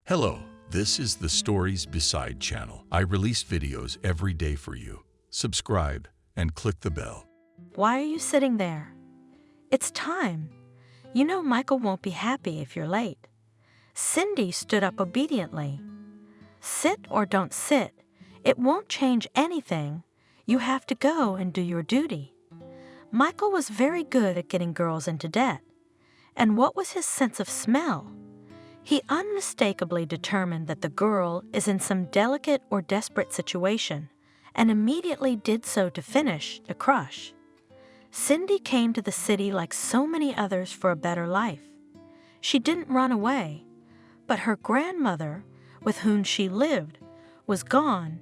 Hello, this is the Stories Beside channel. I release videos every day for you. Subscribe and click the bell. Why are you sitting there? It's time. You know Michael won't be happy if you're late. Cindy stood up obediently. Sit or don't sit, it won't change anything. You have to go and do your duty. Michael was very good at getting girls into debt. And what was his sense of smell? He unmistakably determined that the girl is in some delicate or desperate situation, and immediately did so to finish the crush. Cindy came to the city like so many others for a better life. She didn't run away, but her grandmother, with whom she lived, was gone,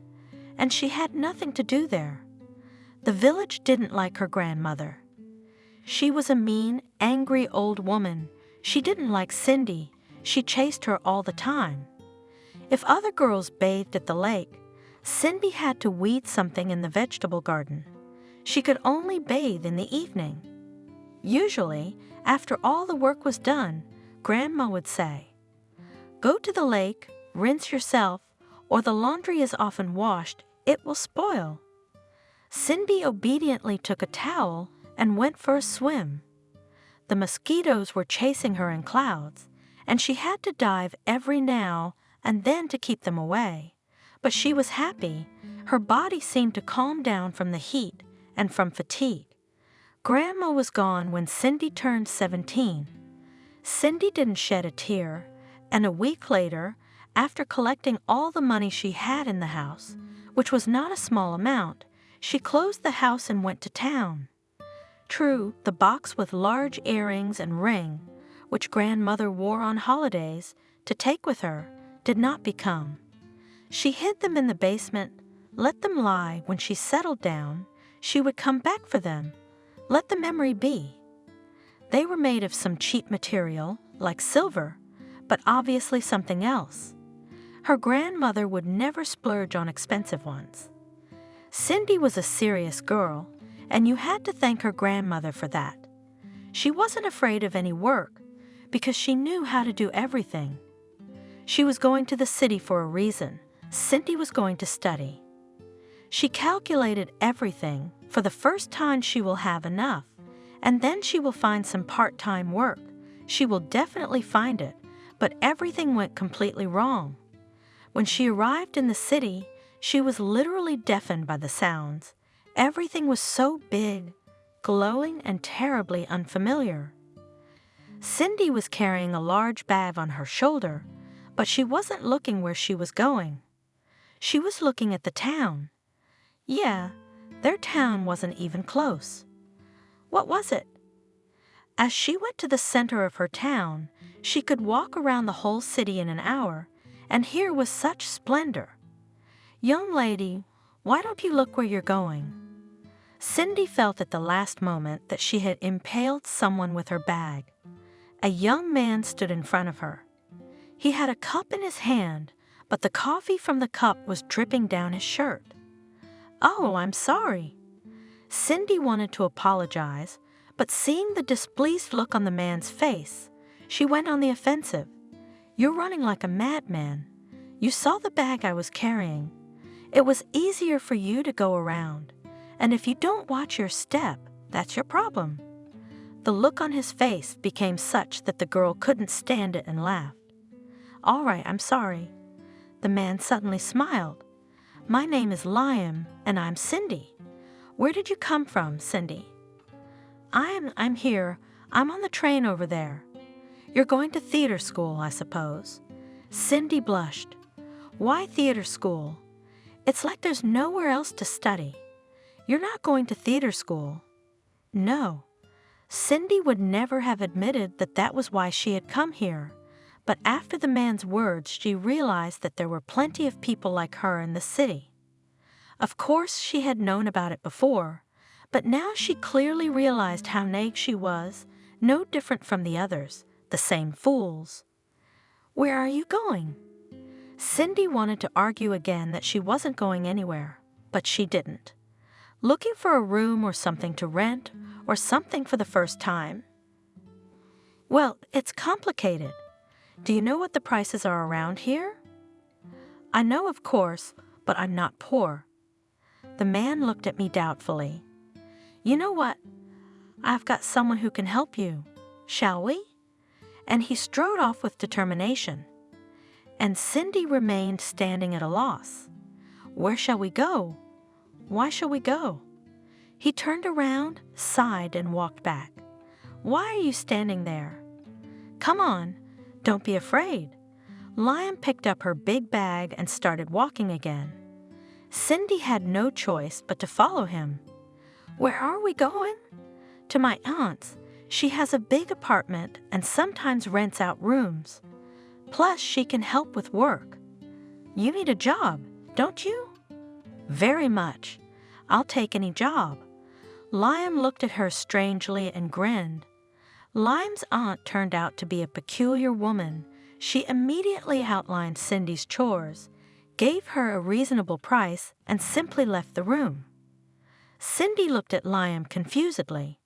and she had nothing to do there. The village didn't like her grandmother. She was a mean, angry old woman. She didn't like Cindy. She chased her all the time. If other girls bathed at the lake, Cindy had to weed something in the vegetable garden. She could only bathe in the evening. Usually, after all the work was done, Grandma would say, "Go to the lake, rinse yourself, or the laundry is often washed, it will spoil." Cindy obediently took a towel and went for a swim. The mosquitoes were chasing her in clouds, and she had to dive every now and then to keep them away. But she was happy. Her body seemed to calm down from the heat and from fatigue. Grandma was gone when Cindy turned 17. Cindy didn't shed a tear, and a week later, after collecting all the money she had in the house, which was not a small amount, she closed the house and went to town. True, the box with large earrings and ring, which grandmother wore on holidays to take with her, did not become. She hid them in the basement, let them lie. When she settled down, she would come back for them, let the memory be. They were made of some cheap material, like silver, but obviously something else. Her grandmother would never splurge on expensive ones. Cindy was a serious girl, and you had to thank her grandmother for that. She wasn't afraid of any work, because she knew how to do everything. She was going to the city for a reason. Cindy was going to study. She calculated everything. For the first time she will have enough, and then she will find some part-time work. She will definitely find it, but everything went completely wrong. When she arrived in the city, she was literally deafened by the sounds. Everything was so big, glowing, and terribly unfamiliar. Cindy was carrying a large bag on her shoulder, but she wasn't looking where she was going. She was looking at the town. Yeah, their town wasn't even close. What was it? As she went to the center of her town, she could walk around the whole city in an hour, and here was such splendor. "Young lady, why don't you look where you're going?" Cindy felt at the last moment that she had impaled someone with her bag. A young man stood in front of her. He had a cup in his hand, but the coffee from the cup was dripping down his shirt. "Oh, I'm sorry." Cindy wanted to apologize, but seeing the displeased look on the man's face, she went on the offensive. "You're running like a madman. You saw the bag I was carrying. It was easier for you to go around, and if you don't watch your step, that's your problem." The look on his face became such that the girl couldn't stand it and laughed. "All right, I'm sorry." The man suddenly smiled. "My name is Liam, and I'm Cindy. Where did you come from, Cindy?" I'm here. I'm on the train over there." "You're going to theater school, I suppose." Cindy blushed. "Why theater school? It's like there's nowhere else to study." "You're not going to theater school?" "No." Cindy would never have admitted that that was why she had come here, but after the man's words she realized that there were plenty of people like her in the city. Of course she had known about it before, but now she clearly realized how naive she was, no different from the others, the same fools. "Where are you going?" Cindy wanted to argue again that she wasn't going anywhere, but she didn't. "Looking for a room or something to rent, or something for the first time?" "Well, it's complicated." Do you know what the prices are around here? I know, of course, but I'm not poor. The man looked at me doubtfully. You know what? I've got someone who can help you. Shall we? And he strode off with determination. And Cindy remained standing at a loss. Where shall we go? Why shall we go? He turned around, sighed, and walked back. Why are you standing there? Come on, don't be afraid. Liam picked up her big bag and started walking again. Cindy had no choice but to follow him. Where are we going? To my aunt's. She has a big apartment and sometimes rents out rooms. Plus, she can help with work. You need a job, don't you? Very much. I'll take any job. Liam looked at her strangely and grinned. Liam's aunt turned out to be a peculiar woman. She immediately outlined Cindy's chores, gave her a reasonable price, and simply left the room. Cindy looked at Liam confusedly.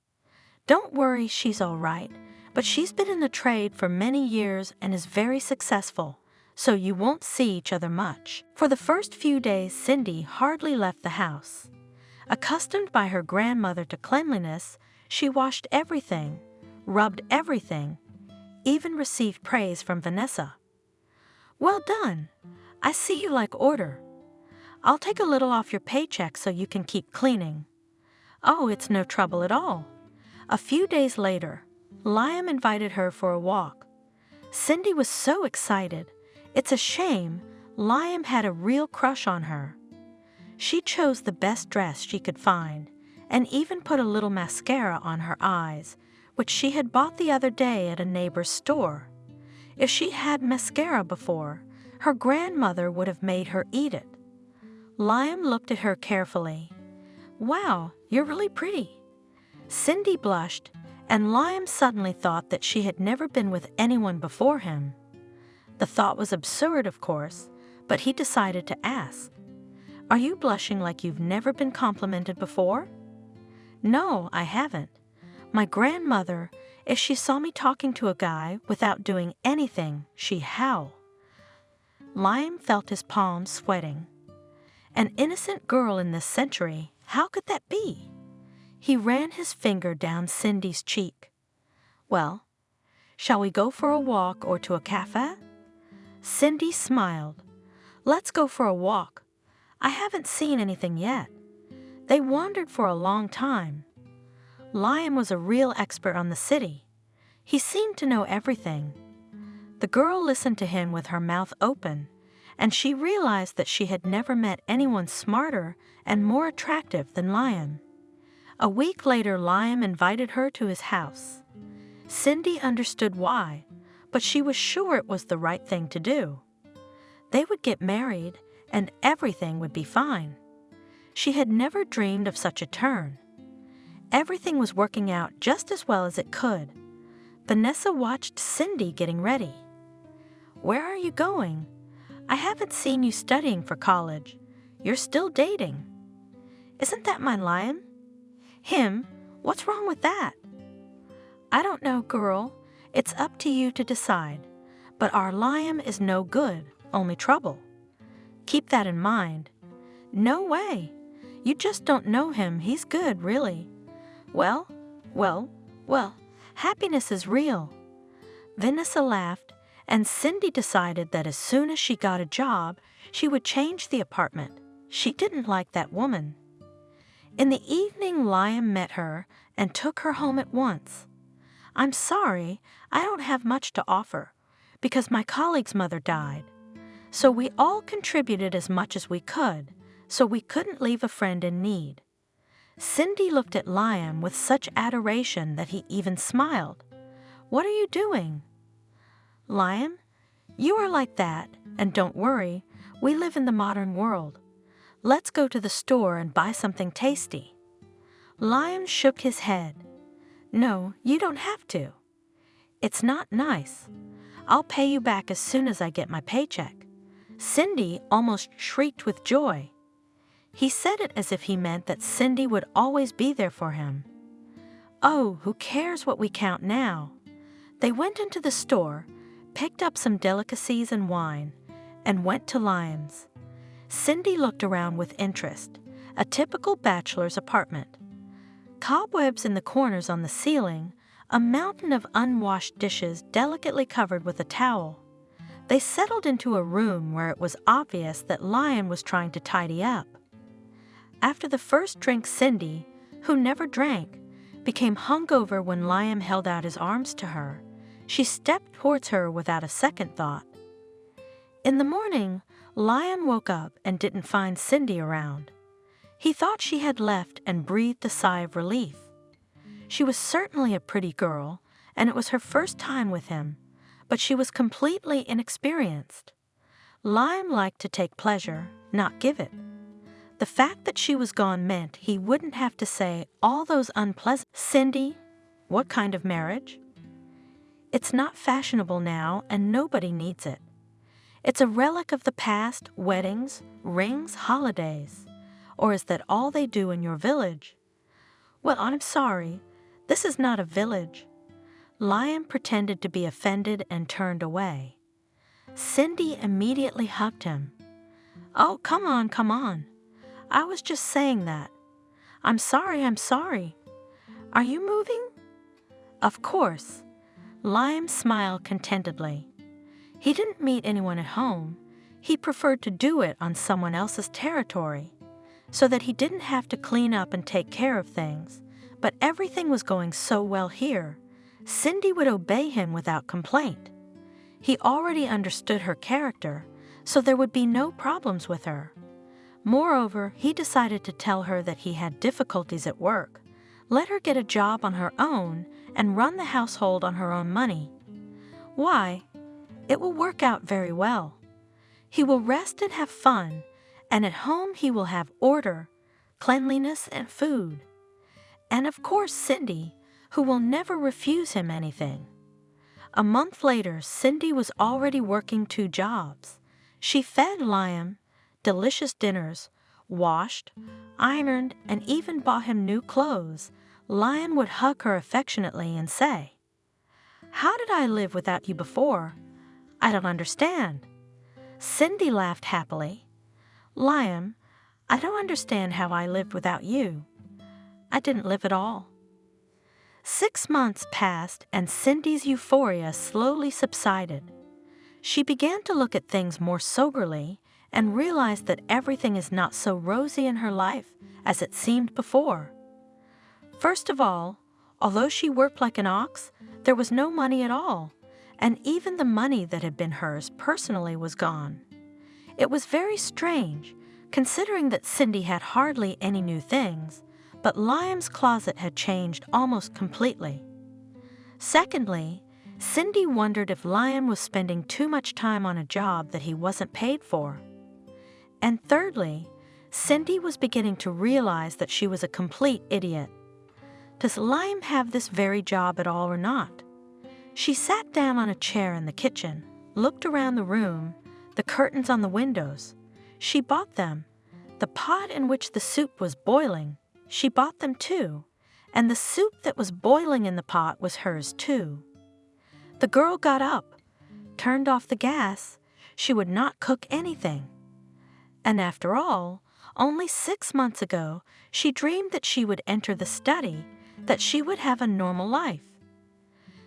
Don't worry, she's all right, but she's been in the trade for many years and is very successful, so you won't see each other much. For the first few days, Cindy hardly left the house. Accustomed by her grandmother to cleanliness, she washed everything, rubbed everything, even received praise from Vanessa. Well done. I see you like order. I'll take a little off your paycheck so you can keep cleaning. Oh, it's no trouble at all. A few days later, Liam invited her for a walk. Cindy was so excited. It's a shame. Liam had a real crush on her. She chose the best dress she could find and even put a little mascara on her eyes, which she had bought the other day at a neighbor's store. If she had mascara before, her grandmother would have made her eat it. Liam looked at her carefully. Wow, you're really pretty. Cindy blushed, and Liam suddenly thought that she had never been with anyone before him. The thought was absurd, of course, but he decided to ask. Are you blushing like you've never been complimented before? No, I haven't. My grandmother, if she saw me talking to a guy without doing anything, she'd howl. Liam felt his palms sweating. An innocent girl in this century, how could that be? He ran his finger down Cindy's cheek. Well, shall we go for a walk or to a cafe? Cindy smiled. Let's go for a walk. I haven't seen anything yet. They wandered for a long time. Liam was a real expert on the city. He seemed to know everything. The girl listened to him with her mouth open, and she realized that she had never met anyone smarter and more attractive than Liam. A week later, Liam invited her to his house. Cindy understood why, but she was sure it was the right thing to do. They would get married, and everything would be fine. She had never dreamed of such a turn. Everything was working out just as well as it could. Vanessa watched Cindy getting ready. Where are you going? I haven't seen you studying for college. You're still dating. Isn't that my Liam? Him? What's wrong with that? I don't know, girl. It's up to you to decide. But our Liam is no good, only trouble. Keep that in mind. No way. You just don't know him. He's good, really. Well, happiness is real. Vanessa laughed, and Cindy decided that as soon as she got a job, she would change the apartment. She didn't like that woman. In the evening, Liam met her and took her home at once. I'm sorry, I don't have much to offer, because my colleague's mother died. So we all contributed as much as we could, so we couldn't leave a friend in need. Cindy looked at Liam with such adoration that he even smiled. What are you doing? Liam, you are like that, and don't worry, we live in the modern world. Let's go to the store and buy something tasty. Liam shook his head. No, you don't have to. It's not nice. I'll pay you back as soon as I get my paycheck. Cindy almost shrieked with joy. He said it as if he meant that Cindy would always be there for him. Oh, who cares what we count now? They went into the store, picked up some delicacies and wine and went to Liam's. Cindy looked around with interest. A typical bachelor's apartment. Cobwebs in the corners on the ceiling, a mountain of unwashed dishes delicately covered with a towel. They settled into a room where it was obvious that Liam was trying to tidy up. After the first drink, Cindy, who never drank, became hungover when Liam held out his arms to her. She stepped towards her without a second thought. In the morning, Liam woke up and didn't find Cindy around. He thought she had left and breathed a sigh of relief. She was certainly a pretty girl, and it was her first time with him, but she was completely inexperienced. Liam liked to take pleasure, not give it. The fact that she was gone meant he wouldn't have to say all those unpleasant, "Cindy, what kind of marriage?" It's not fashionable now, and nobody needs it. It's a relic of the past, weddings, rings, holidays. Or is that all they do in your village? Well, I'm sorry. This is not a village. Liam pretended to be offended and turned away. Cindy immediately hugged him. "Oh, come on, come on. I was just saying that. I'm sorry. Are you moving?" Of course. Liam smiled contentedly. He didn't meet anyone at home. He preferred to do it on someone else's territory, so that he didn't have to clean up and take care of things. But everything was going so well here. Cindy would obey him without complaint. He already understood her character, so there would be no problems with her. Moreover, he decided to tell her that he had difficulties at work, let her get a job on her own, and run the household on her own money. Why? It will work out very well. He will rest and have fun, and at home he will have order, cleanliness, and food. And of course Cindy, who will never refuse him anything. A month later, Cindy was already working 2 jobs. She fed Liam delicious dinners, washed, ironed, and even bought him new clothes. Liam would hug her affectionately and say, "How did I live without you before? I don't understand." Cindy laughed happily. "Liam, I don't understand how I lived without you. I didn't live at all." 6 months passed, and Cindy's euphoria slowly subsided. She began to look at things more soberly and realized that everything is not so rosy in her life as it seemed before. First of all, although she worked like an ox, there was no money at all, and even the money that had been hers personally was gone. It was very strange, considering that Cindy had hardly any new things, but Liam's closet had changed almost completely. Secondly, Cindy wondered if Liam was spending too much time on a job that he wasn't paid for. And thirdly, Cindy was beginning to realize that she was a complete idiot. Does Liam have this very job at all or not? She sat down on a chair in the kitchen, looked around the room, the curtains on the windows. She bought them. The pot in which the soup was boiling, she bought them too, and the soup that was boiling in the pot was hers too. The girl got up, turned off the gas. She would not cook anything. And after all, only 6 months ago, she dreamed that she would enter the study, that she would have a normal life.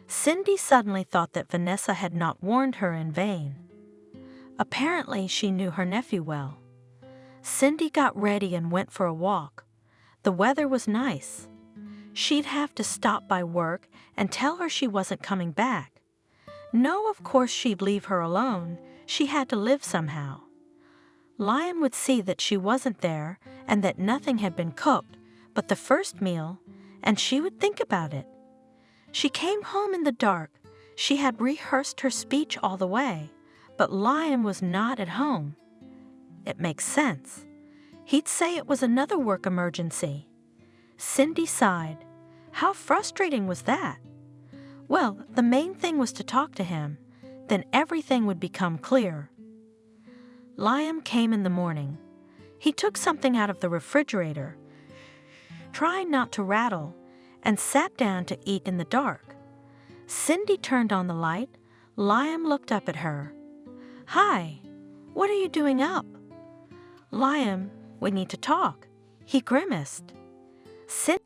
Cindy suddenly thought that Vanessa had not warned her in vain. Apparently, she knew her nephew well. Cindy got ready and went for a walk. The weather was nice. She'd have to stop by work and tell her she wasn't coming back. No, of course she'd leave her alone. She had to live somehow. Liam would see that she wasn't there and that nothing had been cooked but the first meal, and she would think about it. She came home in the dark. She had rehearsed her speech all the way, but Liam was not at home. It makes sense. He'd say it was another work emergency. Cindy sighed. How frustrating was that? Well, the main thing was to talk to him. Then everything would become clear. Liam came in the morning. He took something out of the refrigerator, trying not to rattle, and sat down to eat in the dark. Cindy turned on the light. Liam looked up at her. "Hi, what are you doing up?" "Liam, we need to talk." He grimaced.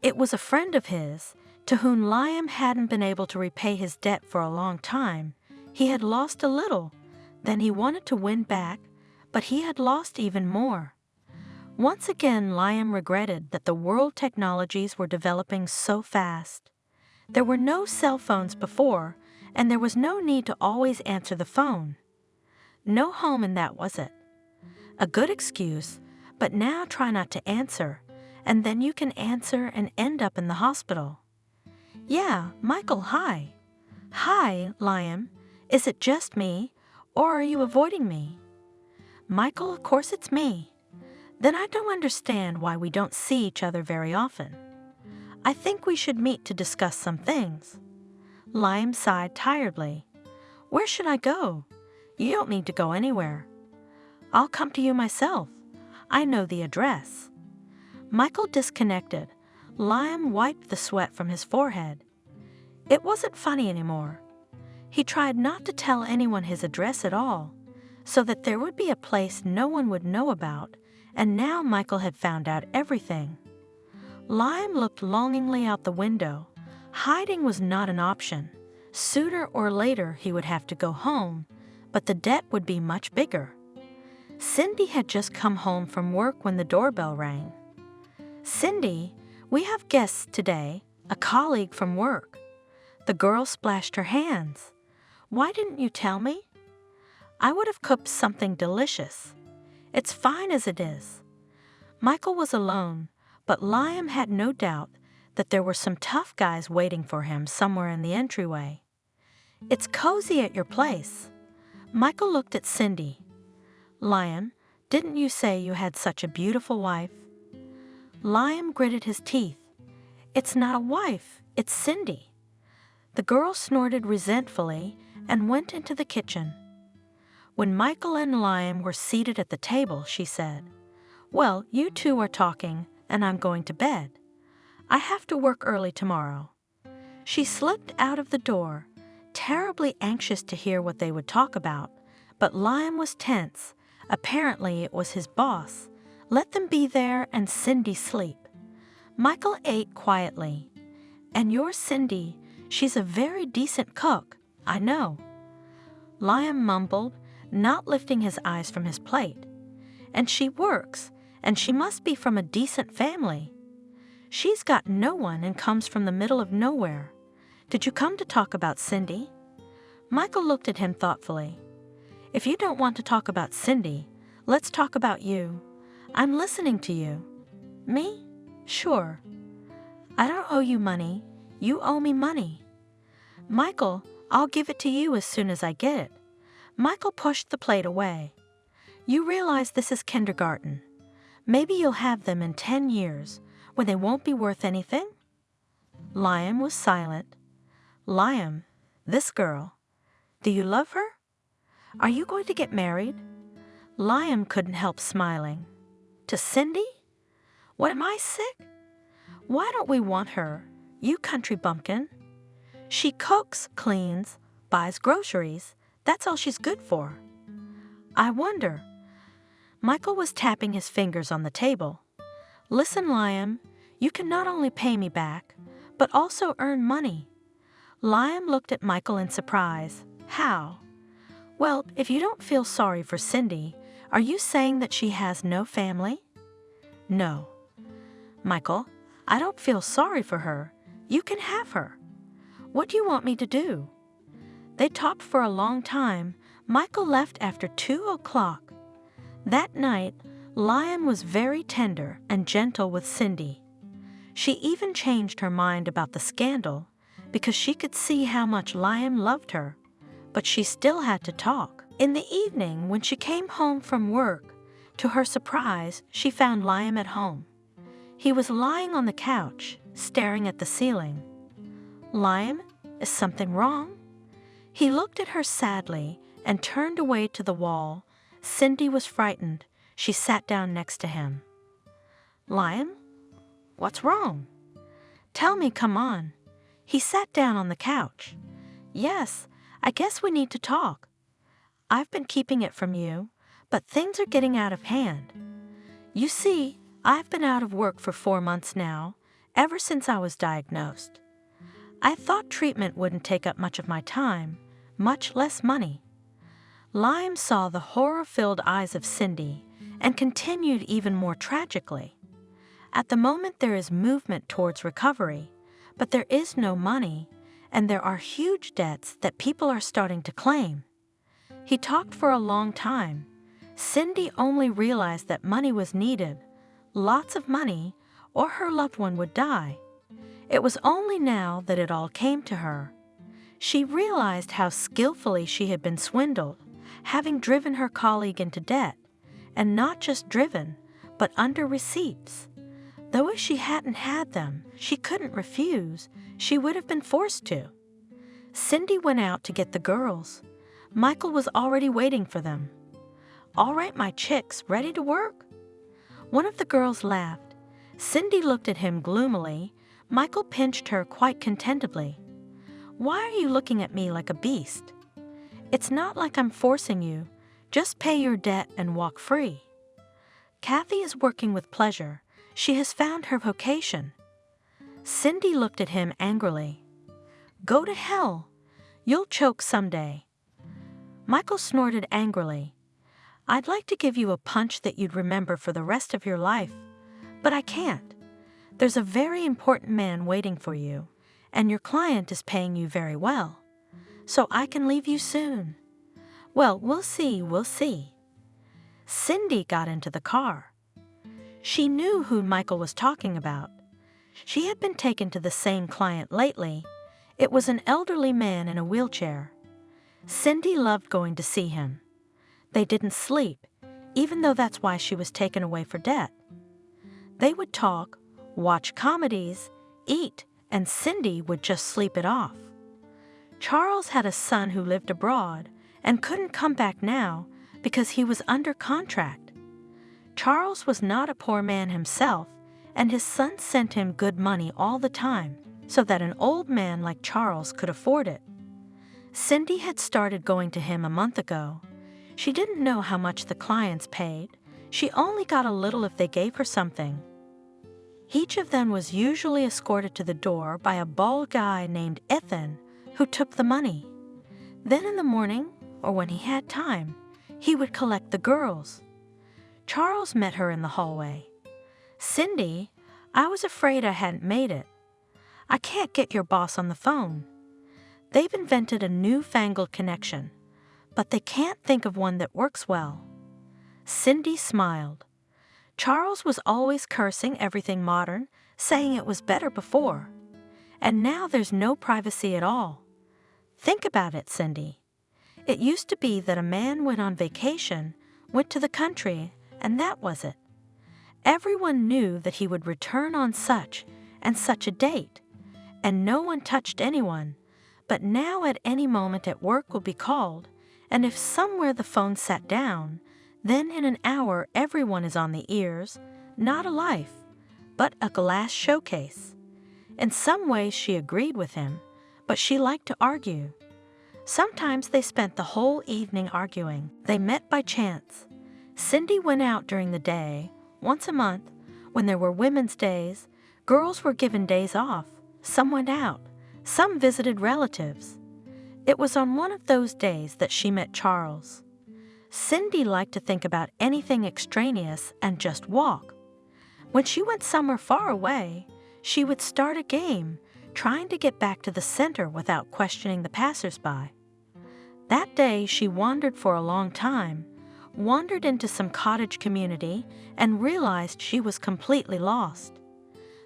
It was a friend of his, to whom Liam hadn't been able to repay his debt for a long time. He had lost a little, then he wanted to win back, but he had lost even more. Once again, Liam regretted that the world technologies were developing so fast. There were no cell phones before, and there was no need to always answer the phone. No home in that, was it? A good excuse, but now try not to answer, and then you can answer and end up in the hospital. "Yeah, Michael, hi." "Hi, Liam. Is it just me, or are you avoiding me?" "Michael, of course it's me." "Then I don't understand why we don't see each other very often. I think we should meet to discuss some things." Liam sighed tiredly. "Where should I go?" "You don't need to go anywhere. I'll come to you myself. I know the address." Michael disconnected. Liam wiped the sweat from his forehead. It wasn't funny anymore. He tried not to tell anyone his address at all, so that there would be a place no one would know about, and now Michael had found out everything. Liam looked longingly out the window. Hiding was not an option. Sooner or later he would have to go home, but the debt would be much bigger. Cindy had just come home from work when the doorbell rang. "Cindy, we have guests today, a colleague from work." The girl splashed her hands. "Why didn't you tell me? I would have cooked something delicious. It's fine as it is." Michael was alone, but Liam had no doubt that there were some tough guys waiting for him somewhere in the entryway. "It's cozy at your place." Michael looked at Cindy. "Liam, didn't you say you had such a beautiful wife?" Liam gritted his teeth. "It's not a wife, it's Cindy." The girl snorted resentfully and went into the kitchen. When Michael and Liam were seated at the table, she said, "Well, you two are talking, and I'm going to bed. I have to work early tomorrow." She slipped out of the door, terribly anxious to hear what they would talk about, but Liam was tense. Apparently it was his boss. Let them be there and Cindy sleep. Michael ate quietly. "And you're Cindy. She's a very decent cook, I know." Liam mumbled, not lifting his eyes from his plate. "And she works, and she must be from a decent family. She's got no one and comes from the middle of nowhere. Did you come to talk about Cindy?" Michael looked at him thoughtfully. "If you don't want to talk about Cindy, let's talk about you. I'm listening to you." "Me? Sure. I don't owe you money. You owe me money." "Michael, I'll give it to you as soon as I get it." Michael pushed the plate away. "You realize this is kindergarten. Maybe you'll have them in 10 years, when they won't be worth anything?" Liam was silent. "Liam, this girl, do you love her? Are you going to get married?" Liam couldn't help smiling. "To Cindy? What, am I sick? Why don't we want her, you country bumpkin? She cooks, cleans, buys groceries. That's all she's good for." "I wonder." Michael was tapping his fingers on the table. "Listen, Liam, you can not only pay me back, but also earn money." Liam looked at Michael in surprise. "How?" "Well, if you don't feel sorry for Cindy, are you saying that she has no family?" "No." "Michael, I don't feel sorry for her. You can have her. What do you want me to do?" They talked for a long time. Michael left after 2 o'clock. That night, Liam was very tender and gentle with Cindy. She even changed her mind about the scandal because she could see how much Liam loved her, but she still had to talk. In the evening, when she came home from work, to her surprise, she found Liam at home. He was lying on the couch, staring at the ceiling. "Liam, is something wrong?" He looked at her sadly and turned away to the wall. Cindy was frightened. She sat down next to him. "Liam, what's wrong? Tell me, come on." He sat down on the couch. "Yes, I guess we need to talk. I've been keeping it from you, but things are getting out of hand. You see, I've been out of work for 4 months now, ever since I was diagnosed. I thought treatment wouldn't take up much of my time, much less money. Lime saw the horror-filled eyes of Cindy and continued even more tragically. At the moment there is movement towards recovery, but there is no money, and there are huge debts that people are starting to claim. He talked for a long time. Cindy only realized that money was needed, lots of money, or her loved one would die. It was only now that it all came to her. She realized how skillfully she had been swindled, having driven her colleague into debt, and not just driven, but under receipts. Though if she hadn't had them, she couldn't refuse, she would have been forced to. Cindy went out to get the girls. Michael was already waiting for them. "All right, my chicks, ready to work?" One of the girls laughed. Cindy looked at him gloomily. Michael pinched her quite contentedly. "Why are you looking at me like a beast? It's not like I'm forcing you. Just pay your debt and walk free." Kathy is working with pleasure. She has found her vocation. Cindy looked at him angrily. "Go to hell. You'll choke someday." Michael snorted angrily. "I'd like to give you a punch that you'd remember for the rest of your life, but I can't. There's a very important man waiting for you, and your client is paying you very well. So I can leave you soon." "Well, we'll see." Cindy got into the car. She knew who Michael was talking about. She had been taken to the same client lately. It was an elderly man in a wheelchair. Cindy loved going to see him. They didn't sleep, even though that's why she was taken away for debt. They would talk, watch comedies, eat, and Cindy would just sleep it off. Charles had a son who lived abroad and couldn't come back now because he was under contract. Charles was not a poor man himself, and his son sent him good money all the time so that an old man like Charles could afford it. Cindy had started going to him a month ago. She didn't know how much the clients paid. She only got a little if they gave her something. Each of them was usually escorted to the door by a bald guy named Ethan, who took the money. Then in the morning, or when he had time, he would collect the girls. Charles met her in the hallway. "Cindy, I was afraid I hadn't made it. I can't get your boss on the phone. They've invented a newfangled connection, but they can't think of one that works well." Cindy smiled. Charles was always cursing everything modern, saying it was better before. And now there's no privacy at all. Think about it, Cindy. It used to be that a man went on vacation, went to the country, and that was it. Everyone knew that he would return on such and such a date, and no one touched anyone. But now at any moment at work will be called, and if somewhere the phone sat down, then in an hour everyone is on the ears, not a life, but a glass showcase. In some ways she agreed with him, but she liked to argue. Sometimes they spent the whole evening arguing. They met by chance. Cindy went out during the day, once a month. When there were women's days, girls were given days off. Some went out. Some visited relatives. It was on one of those days that she met Charles. Cindy liked to think about anything extraneous and just walk. When she went somewhere far away, she would start a game, trying to get back to the center without questioning the passers-by. That day she wandered for a long time, wandered into some cottage community, and realized she was completely lost.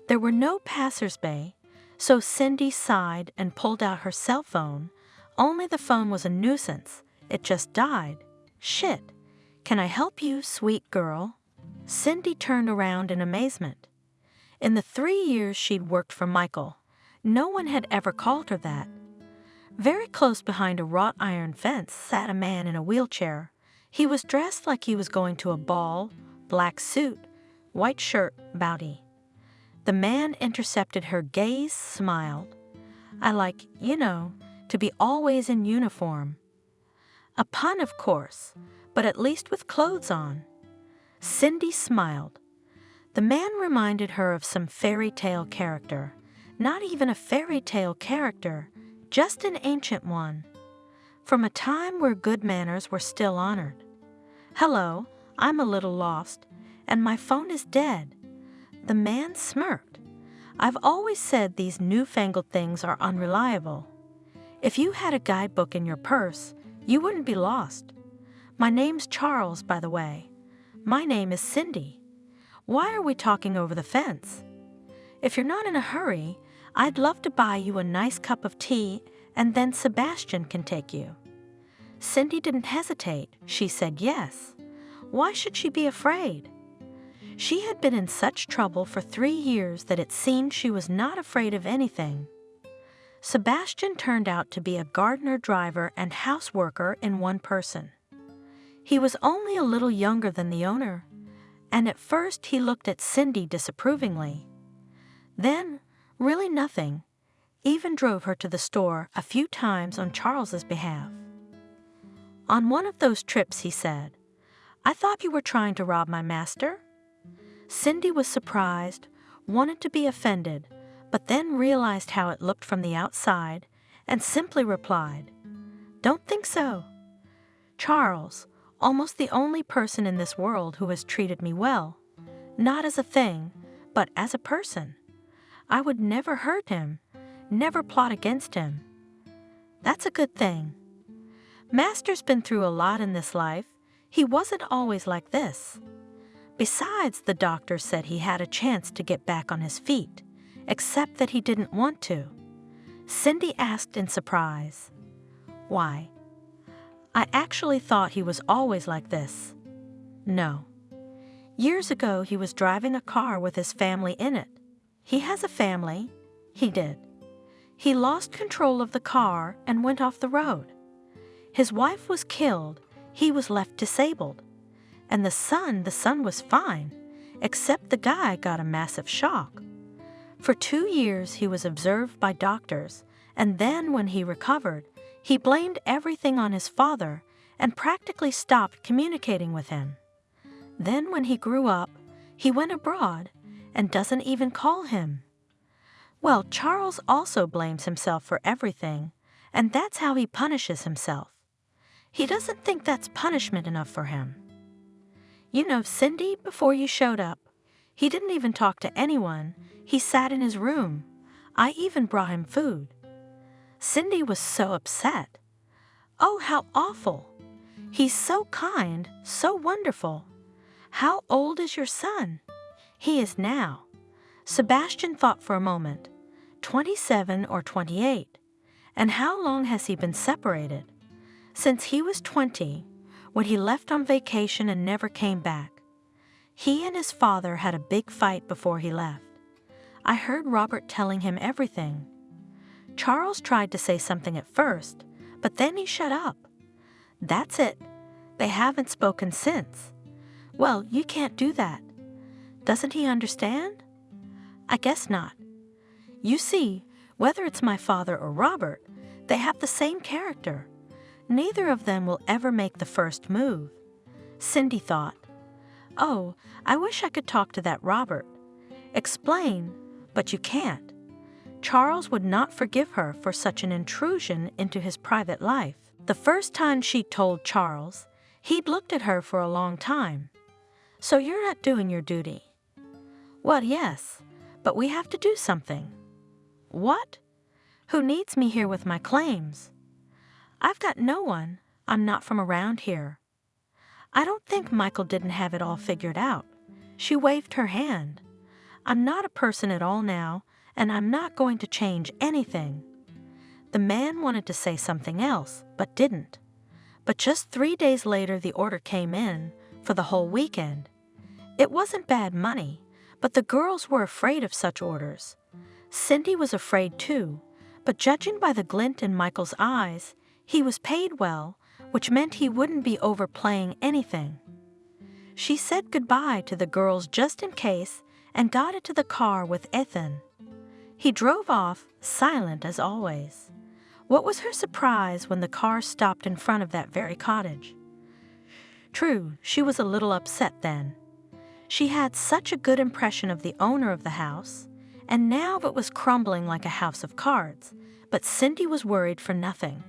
There were no passers-by, so Cindy sighed and pulled out her cell phone, only the phone was a nuisance. It just died. "Shit. Can I help you, sweet girl?" Cindy turned around in amazement. In the 3 years she'd worked for Michael, no one had ever called her that. Very close behind a wrought iron fence sat a man in a wheelchair. He was dressed like he was going to a ball, black suit, white shirt, bowdy. The man intercepted her gaze, smiled. "I like, to be always in uniform. A pun, of course, but at least with clothes on. Cindy smiled. The man reminded her of some fairy tale character. Not even a fairy tale character, just an ancient one. From a time where good manners were still honored. "Hello, I'm a little lost, and my phone is dead." The man smirked. "I've always said these newfangled things are unreliable. If you had a guidebook in your purse, you wouldn't be lost. My name's Charles, by the way. My name is Cindy. Why are we talking over the fence? If you're not in a hurry, I'd love to buy you a nice cup of tea, and then Sebastian can take you." Cindy didn't hesitate. She said yes. Why should she be afraid? She had been in such trouble for 3 years that it seemed she was not afraid of anything. Sebastian turned out to be a gardener, driver, and houseworker in one person. He was only a little younger than the owner, and at first he looked at Cindy disapprovingly. Then, really nothing, even drove her to the store a few times on Charles's behalf. On one of those trips, he said, "I thought you were trying to rob my master?" Cindy was surprised, wanted to be offended, but then realized how it looked from the outside and simply replied, "Don't think so. Charles, almost the only person in this world who has treated me well, not as a thing, but as a person. I would never hurt him, never plot against him. That's a good thing. Master's been through a lot in this life. He wasn't always like this. Besides, the doctor said he had a chance to get back on his feet, except that he didn't want to." Cindy asked in surprise, "Why? I actually thought he was always like this." "No. Years ago he was driving a car with his family in it. He has a family. He did. He lost control of the car and went off the road. His wife was killed. He was left disabled. And the son was fine, except the guy got a massive shock. For 2 years he was observed by doctors, and then when he recovered, he blamed everything on his father and practically stopped communicating with him. Then when he grew up, he went abroad and doesn't even call him. Well, Charles also blames himself for everything, and that's how he punishes himself. He doesn't think that's punishment enough for him. You know, Cindy, before you showed up, he didn't even talk to anyone. He sat in his room. I even brought him food." Cindy was so upset. "Oh, how awful. He's so kind, so wonderful. How old is your son?" "He is now." Sebastian thought for a moment. 27 or 28. "And how long has he been separated?" "Since he was 20, when he left on vacation and never came back. He and his father had a big fight before he left. I heard Robert telling him everything. Charles tried to say something at first, but then he shut up. That's it. They haven't spoken since." "Well, you can't do that. Doesn't he understand?" "I guess not. You see, whether it's my father or Robert, they have the same character. Neither of them will ever make the first move." Cindy thought, "Oh, I wish I could talk to that Robert. Explain, but you can't. Charles would not forgive her for such an intrusion into his private life." The first time she told Charles, he'd looked at her for a long time. "So you're not doing your duty?" "Well, yes, but we have to do something." "What? Who needs me here with my claims?" "I've got no one. I'm not from around here." I don't think Michael didn't have it all figured out. She waved her hand. "I'm not a person at all now, and I'm not going to change anything." The man wanted to say something else, but didn't. But just 3 days later the order came in for the whole weekend. It wasn't bad money, but the girls were afraid of such orders. Cindy was afraid too, but judging by the glint in Michael's eyes, he was paid well, which meant he wouldn't be overplaying anything. She said goodbye to the girls just in case and got into the car with Ethan. He drove off, silent as always. What was her surprise when the car stopped in front of that very cottage? True, she was a little upset then. She had such a good impression of the owner of the house, and now it was crumbling like a house of cards, but Cindy was worried for nothing.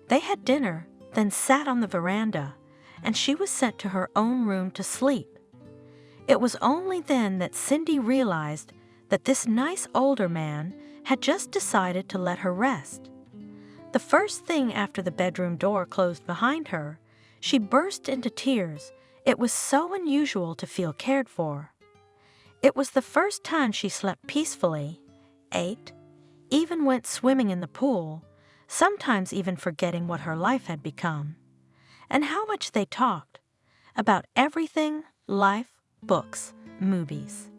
They had dinner, then sat on the veranda, and she was sent to her own room to sleep. It was only then that Cindy realized that this nice older man had just decided to let her rest. The first thing after the bedroom door closed behind her, she burst into tears. It was so unusual to feel cared for. It was the first time she slept peacefully, ate, even went swimming in the pool, sometimes even forgetting what her life had become. And how much they talked about everything, life, books, movies.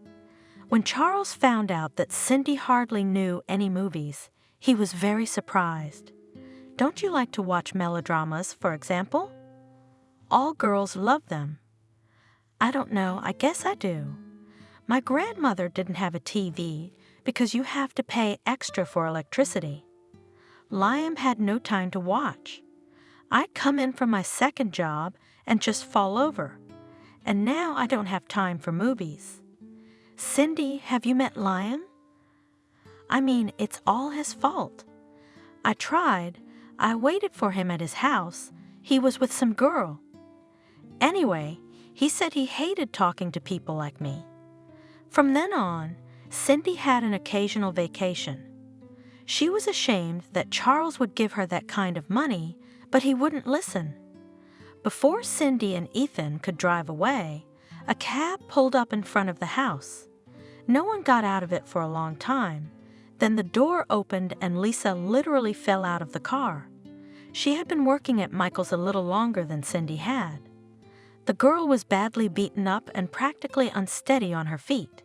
When Charles found out that Cindy hardly knew any movies, he was very surprised. Don't you like to watch melodramas, for example? All girls love them. I don't know, I guess I do. My grandmother didn't have a TV because you have to pay extra for electricity. Liam had no time to watch. I'd come in from my second job and just fall over. And now I don't have time for movies. Cindy, have you met Liam? I mean, it's all his fault. I tried. I waited for him at his house. He was with some girl. Anyway, he said he hated talking to people like me. From then on, Cindy had an occasional vacation. She was ashamed that Charles would give her that kind of money, but he wouldn't listen. Before Cindy and Ethan could drive away, a cab pulled up in front of the house. No one got out of it for a long time. Then the door opened and Lisa literally fell out of the car. She had been working at Michael's a little longer than Cindy had. The girl was badly beaten up and practically unsteady on her feet.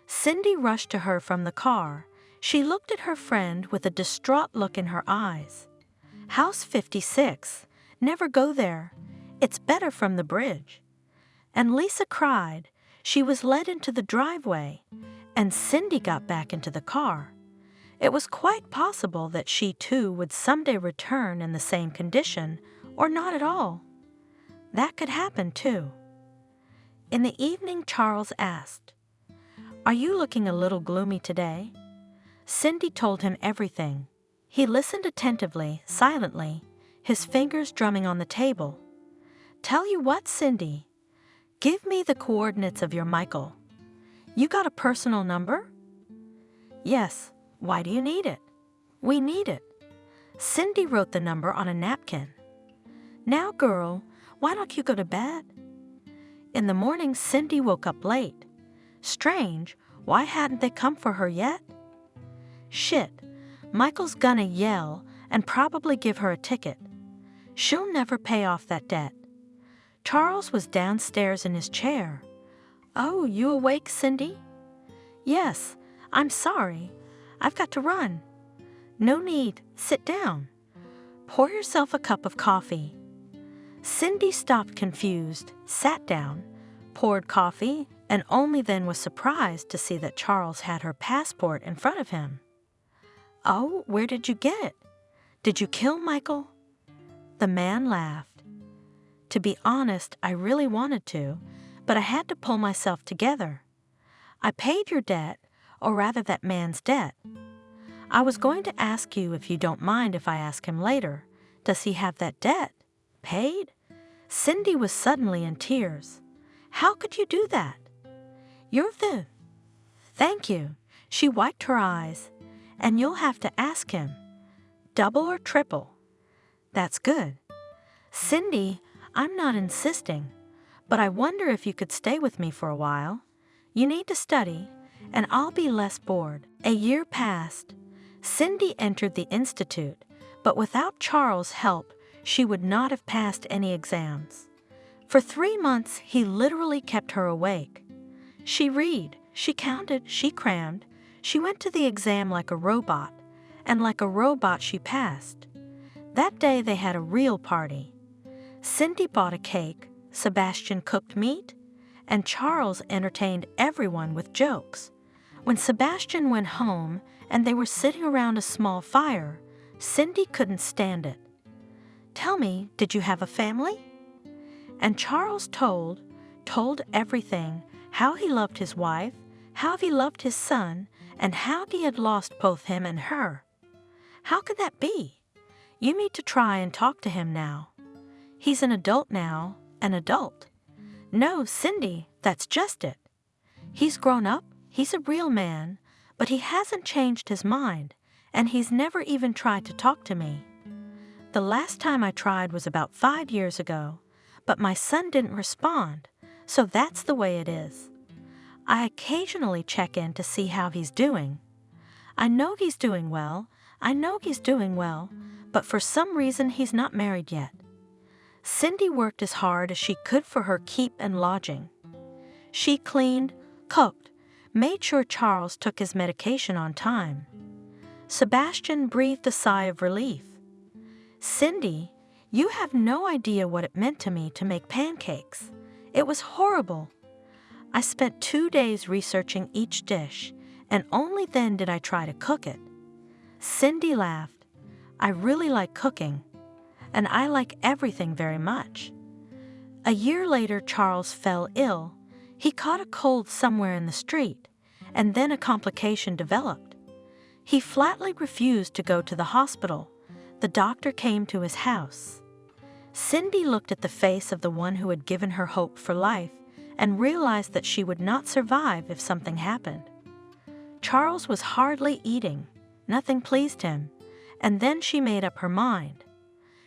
Cindy rushed to her from the car. She looked at her friend with a distraught look in her eyes. House 56. Never go there. It's better from the bridge. And Lisa cried. She was led into the driveway, and Cindy got back into the car. It was quite possible that she too would someday return in the same condition, or not at all. That could happen too. In the evening, Charles asked, "Are you looking a little gloomy today?" Cindy told him everything. He listened attentively, silently, his fingers drumming on the table. "Tell you what, Cindy, give me the coordinates of your Michael. You got a personal number?" "Yes. Why do you need it?" "We need it." Cindy wrote the number on a napkin. "Now, girl, why don't you go to bed?" In the morning, Cindy woke up late. Strange, why hadn't they come for her yet? Shit, Michael's gonna yell and probably give her a ticket. She'll never pay off that debt. Charles was downstairs in his chair. "Oh, you awake, Cindy?" "Yes, I'm sorry. I've got to run." "No need. Sit down. Pour yourself a cup of coffee." Cindy stopped confused, sat down, poured coffee, and only then was surprised to see that Charles had her passport in front of him. "Oh, where did you get it? Did you kill Michael?" The man laughed. "To be honest, I really wanted to, but I had to pull myself together. I paid your debt, or rather that man's debt. I was going to ask you if you don't mind if I ask him later. Does he have that debt? Paid?" Cindy was suddenly in tears. "How could you do that?" "You're the—" "Thank you." She wiped her eyes. "And you'll have to ask him. Double or triple?" "That's good." "Cindy, I'm not insisting, but I wonder if you could stay with me for a while. You need to study, and I'll be less bored." A year passed. Cindy entered the institute, but without Charles' help, she would not have passed any exams. For 3 months, he literally kept her awake. She read, she counted, she crammed. She went to the exam like a robot, and like a robot she passed. That day they had a real party. Cindy bought a cake, Sebastian cooked meat, and Charles entertained everyone with jokes. When Sebastian went home and they were sitting around a small fire, Cindy couldn't stand it. "Tell me, did you have a family?" And Charles told everything, how he loved his wife, how he loved his son, and how he had lost both him and her. "How could that be? You need to try and talk to him now. He's an adult now, an adult." "No, Cindy, that's just it. He's grown up, he's a real man, but he hasn't changed his mind, and he's never even tried to talk to me. The last time I tried was about 5 years ago, but my son didn't respond, so that's the way it is. I occasionally check in to see how he's doing. I know he's doing well, but for some reason he's not married yet." Cindy worked as hard as she could for her keep and lodging. She cleaned, cooked, made sure Charles took his medication on time. Sebastian breathed a sigh of relief. "Cindy, you have no idea what it meant to me to make pancakes. It was horrible. I spent 2 days researching each dish, and only then did I try to cook it." Cindy laughed. "I really like cooking, and I like everything very much." A year later, Charles fell ill. He caught a cold somewhere in the street, and then a complication developed. He flatly refused to go to the hospital. The doctor came to his house. Cindy looked at the face of the one who had given her hope for life and realized that she would not survive if something happened. Charles was hardly eating. Nothing pleased him, and then she made up her mind.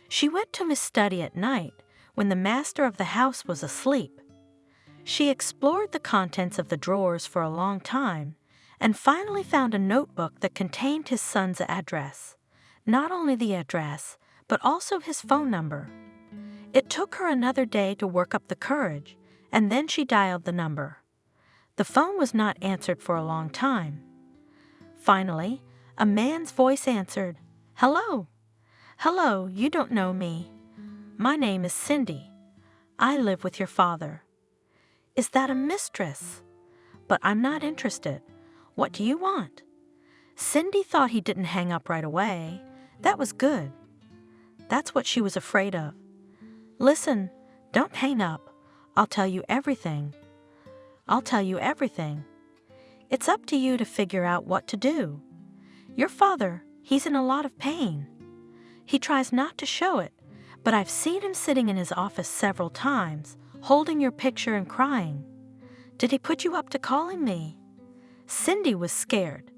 She went to his study at night when the master of the house was asleep. She explored the contents of the drawers for a long time and finally found a notebook that contained his son's address. Not only the address, but also his phone number. It took her another day to work up the courage, and then she dialed the number. The phone was not answered for a long time. Finally, a man's voice answered. "Hello. Hello, you don't know me. My name is Cindy. I live with your father." "Is that a mistress? But I'm not interested. What do you want?" Cindy thought he didn't hang up right away. That was good. That's what she was afraid of. "Listen, don't hang up. I'll tell you everything. It's up to you to figure out what to do. Your father, he's in a lot of pain. He tries not to show it, but I've seen him sitting in his office several times, holding your picture and crying. Did he put you up to calling me?" Cindy was scared.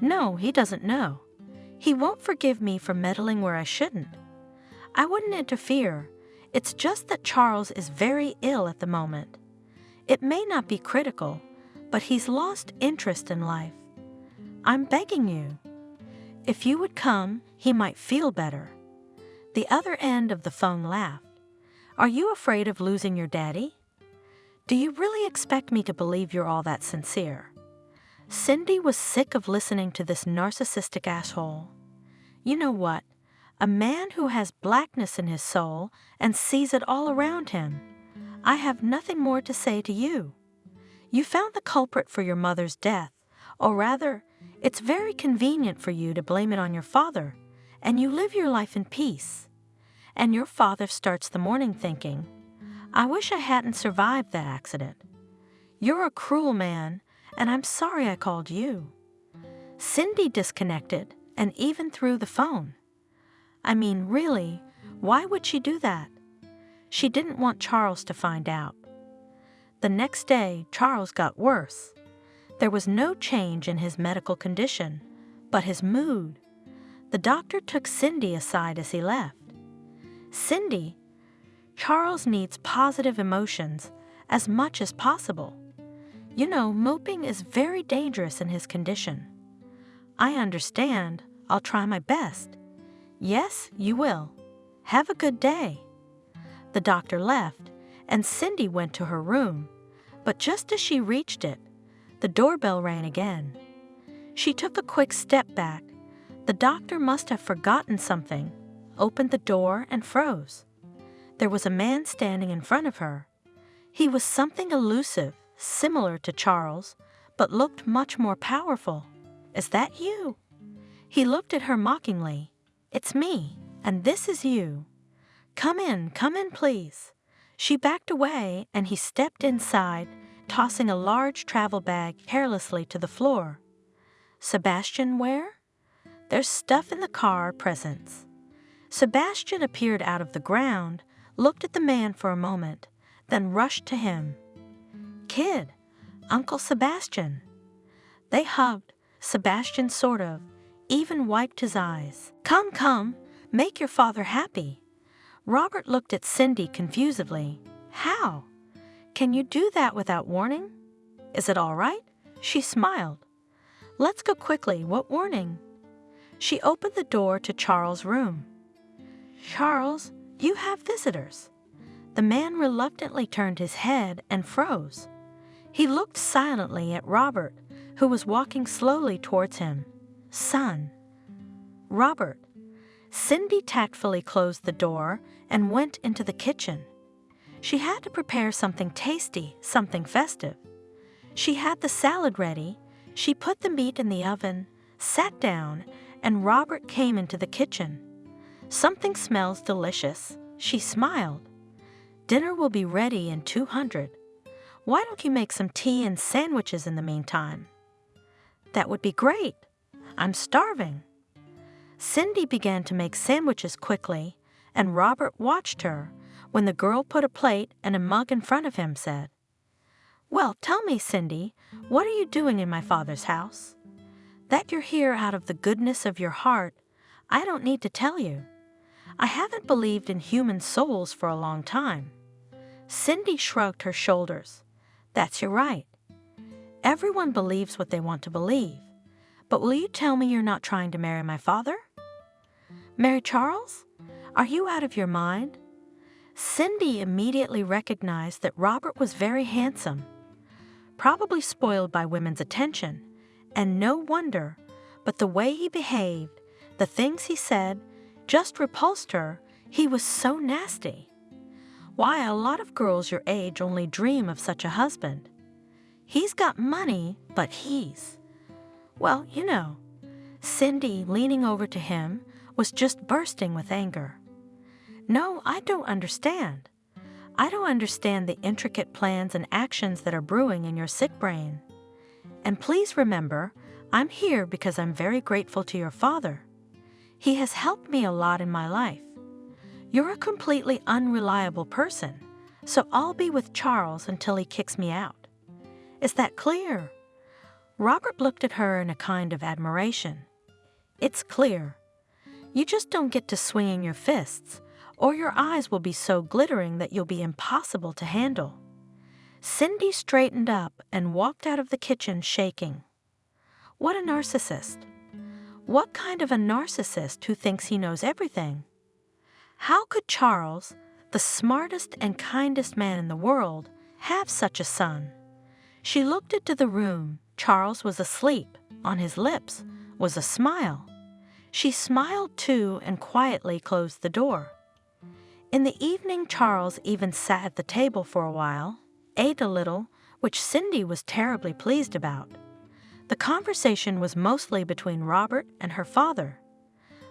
"No, he doesn't know. He won't forgive me for meddling where I shouldn't. I wouldn't interfere. It's just that Charles is very ill at the moment. It may not be critical, but he's lost interest in life. I'm begging you. If you would come, he might feel better." The other end of the phone laughed. "Are you afraid of losing your daddy? Do you really expect me to believe you're all that sincere?" Cindy was sick of listening to this narcissistic asshole. You know what? A man who has blackness in his soul and sees it all around him. I have nothing more to say to you. You found the culprit for your mother's death, or rather, it's very convenient for you to blame it on your father, and you live your life in peace. And your father starts the morning thinking, "I wish I hadn't survived that accident. You're a cruel man, and I'm sorry I called you." Cindy disconnected and even threw the phone. I mean, really, why would she do that? She didn't want Charles to find out. The next day, Charles got worse. There was no change in his medical condition, but his mood. The doctor took Cindy aside as he left. "Cindy, Charles needs positive emotions as much as possible. You know, moping is very dangerous in his condition." "I understand. I'll try my best." "Yes, you will. Have a good day." The doctor left, and Cindy went to her room. But just as she reached it, the doorbell rang again. She took a quick step back. The doctor must have forgotten something, opened the door, and froze. There was a man standing in front of her. He was something elusive, similar to Charles, but looked much more powerful. "Is that you?" He looked at her mockingly. It's me, and this is you. Come in, please." She backed away, and he stepped inside, tossing a large travel bag carelessly to the floor. "Sebastian, where?" "There's stuff in the car, presents." Sebastian appeared out of the ground, looked at the man for a moment, then rushed to him. "Kid, Uncle Sebastian." They hugged. Sebastian sort of even wiped his eyes. Come, make your father happy." Robert looked at Cindy confusedly. "How? Can you do that without warning? Is it all right?" She smiled. "Let's go quickly. What warning?" She opened the door to Charles' room. "Charles, you have visitors." The man reluctantly turned his head and froze. He looked silently at Robert, who was walking slowly towards him. "Son." "Robert." Cindy tactfully closed the door and went into the kitchen. She had to prepare something tasty, something festive. She had the salad ready. She put the meat in the oven, sat down, and Robert came into the kitchen. "Something smells delicious." She smiled. "Dinner will be ready in 200. Why don't you make some tea and sandwiches in the meantime?" "That would be great. I'm starving." Cindy began to make sandwiches quickly, and Robert watched her when the girl put a plate and a mug in front of him, said, "Well, tell me, Cindy, what are you doing in my father's house? That you're here out of the goodness of your heart, I don't need to tell you. I haven't believed in human souls for a long time." Cindy shrugged her shoulders. "That's your right. Everyone believes what they want to believe. But will you tell me you're not trying to marry my father?" "Marry Charles? Are you out of your mind?" Cindy immediately recognized that Robert was very handsome, probably spoiled by women's attention, and no wonder, but the way he behaved, the things he said, just repulsed her. He was so nasty. Why, a lot of girls your age only dream of such a husband. He's got money, but well, you know. Cindy, leaning over to him, was just bursting with anger. "No, I don't understand. I don't understand the intricate plans and actions that are brewing in your sick brain. And please remember, I'm here because I'm very grateful to your father. He has helped me a lot in my life. You're a completely unreliable person, so I'll be with Charles until he kicks me out. Is that clear?" Robert looked at her in a kind of admiration. "It's clear. You just don't get to swinging your fists, or your eyes will be so glittering that you'll be impossible to handle." Cindy straightened up and walked out of the kitchen shaking. What a narcissist. What kind of a narcissist who thinks he knows everything? How could Charles, the smartest and kindest man in the world, have such a son? She looked into the room. Charles was asleep. On his lips was a smile. She smiled too and quietly closed the door. In the evening, Charles even sat at the table for a while, ate a little, which Cindy was terribly pleased about. The conversation was mostly between Robert and her father.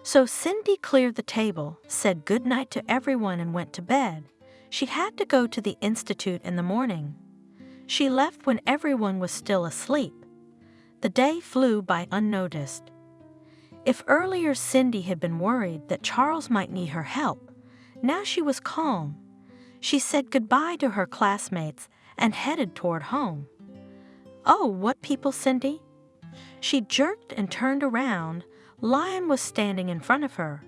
So Cindy cleared the table, said good night to everyone, and went to bed. She had to go to the institute in the morning. She left when everyone was still asleep. The day flew by unnoticed. If earlier Cindy had been worried that Charles might need her help, now she was calm. She said goodbye to her classmates and headed toward home. "Oh, what people, Cindy?" She jerked and turned around. Lion was standing in front of her.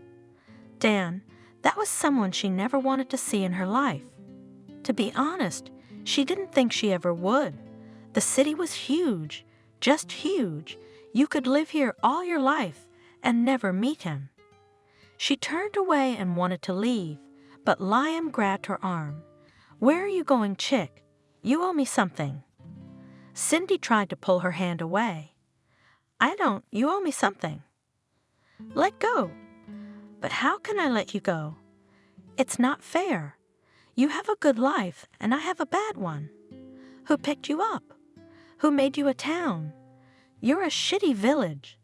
Dan, that was someone she never wanted to see in her life. To be honest, she didn't think she ever would. The city was huge, just huge. You could live here all your life and never meet him. She turned away and wanted to leave, but Liam grabbed her arm. "Where are you going, chick? You owe me something." Cindy tried to pull her hand away. "I don't. You owe me something." "Let go." "But how can I let you go? It's not fair. You have a good life, and I have a bad one. Who picked you up? Who made you a town? You're a shitty village."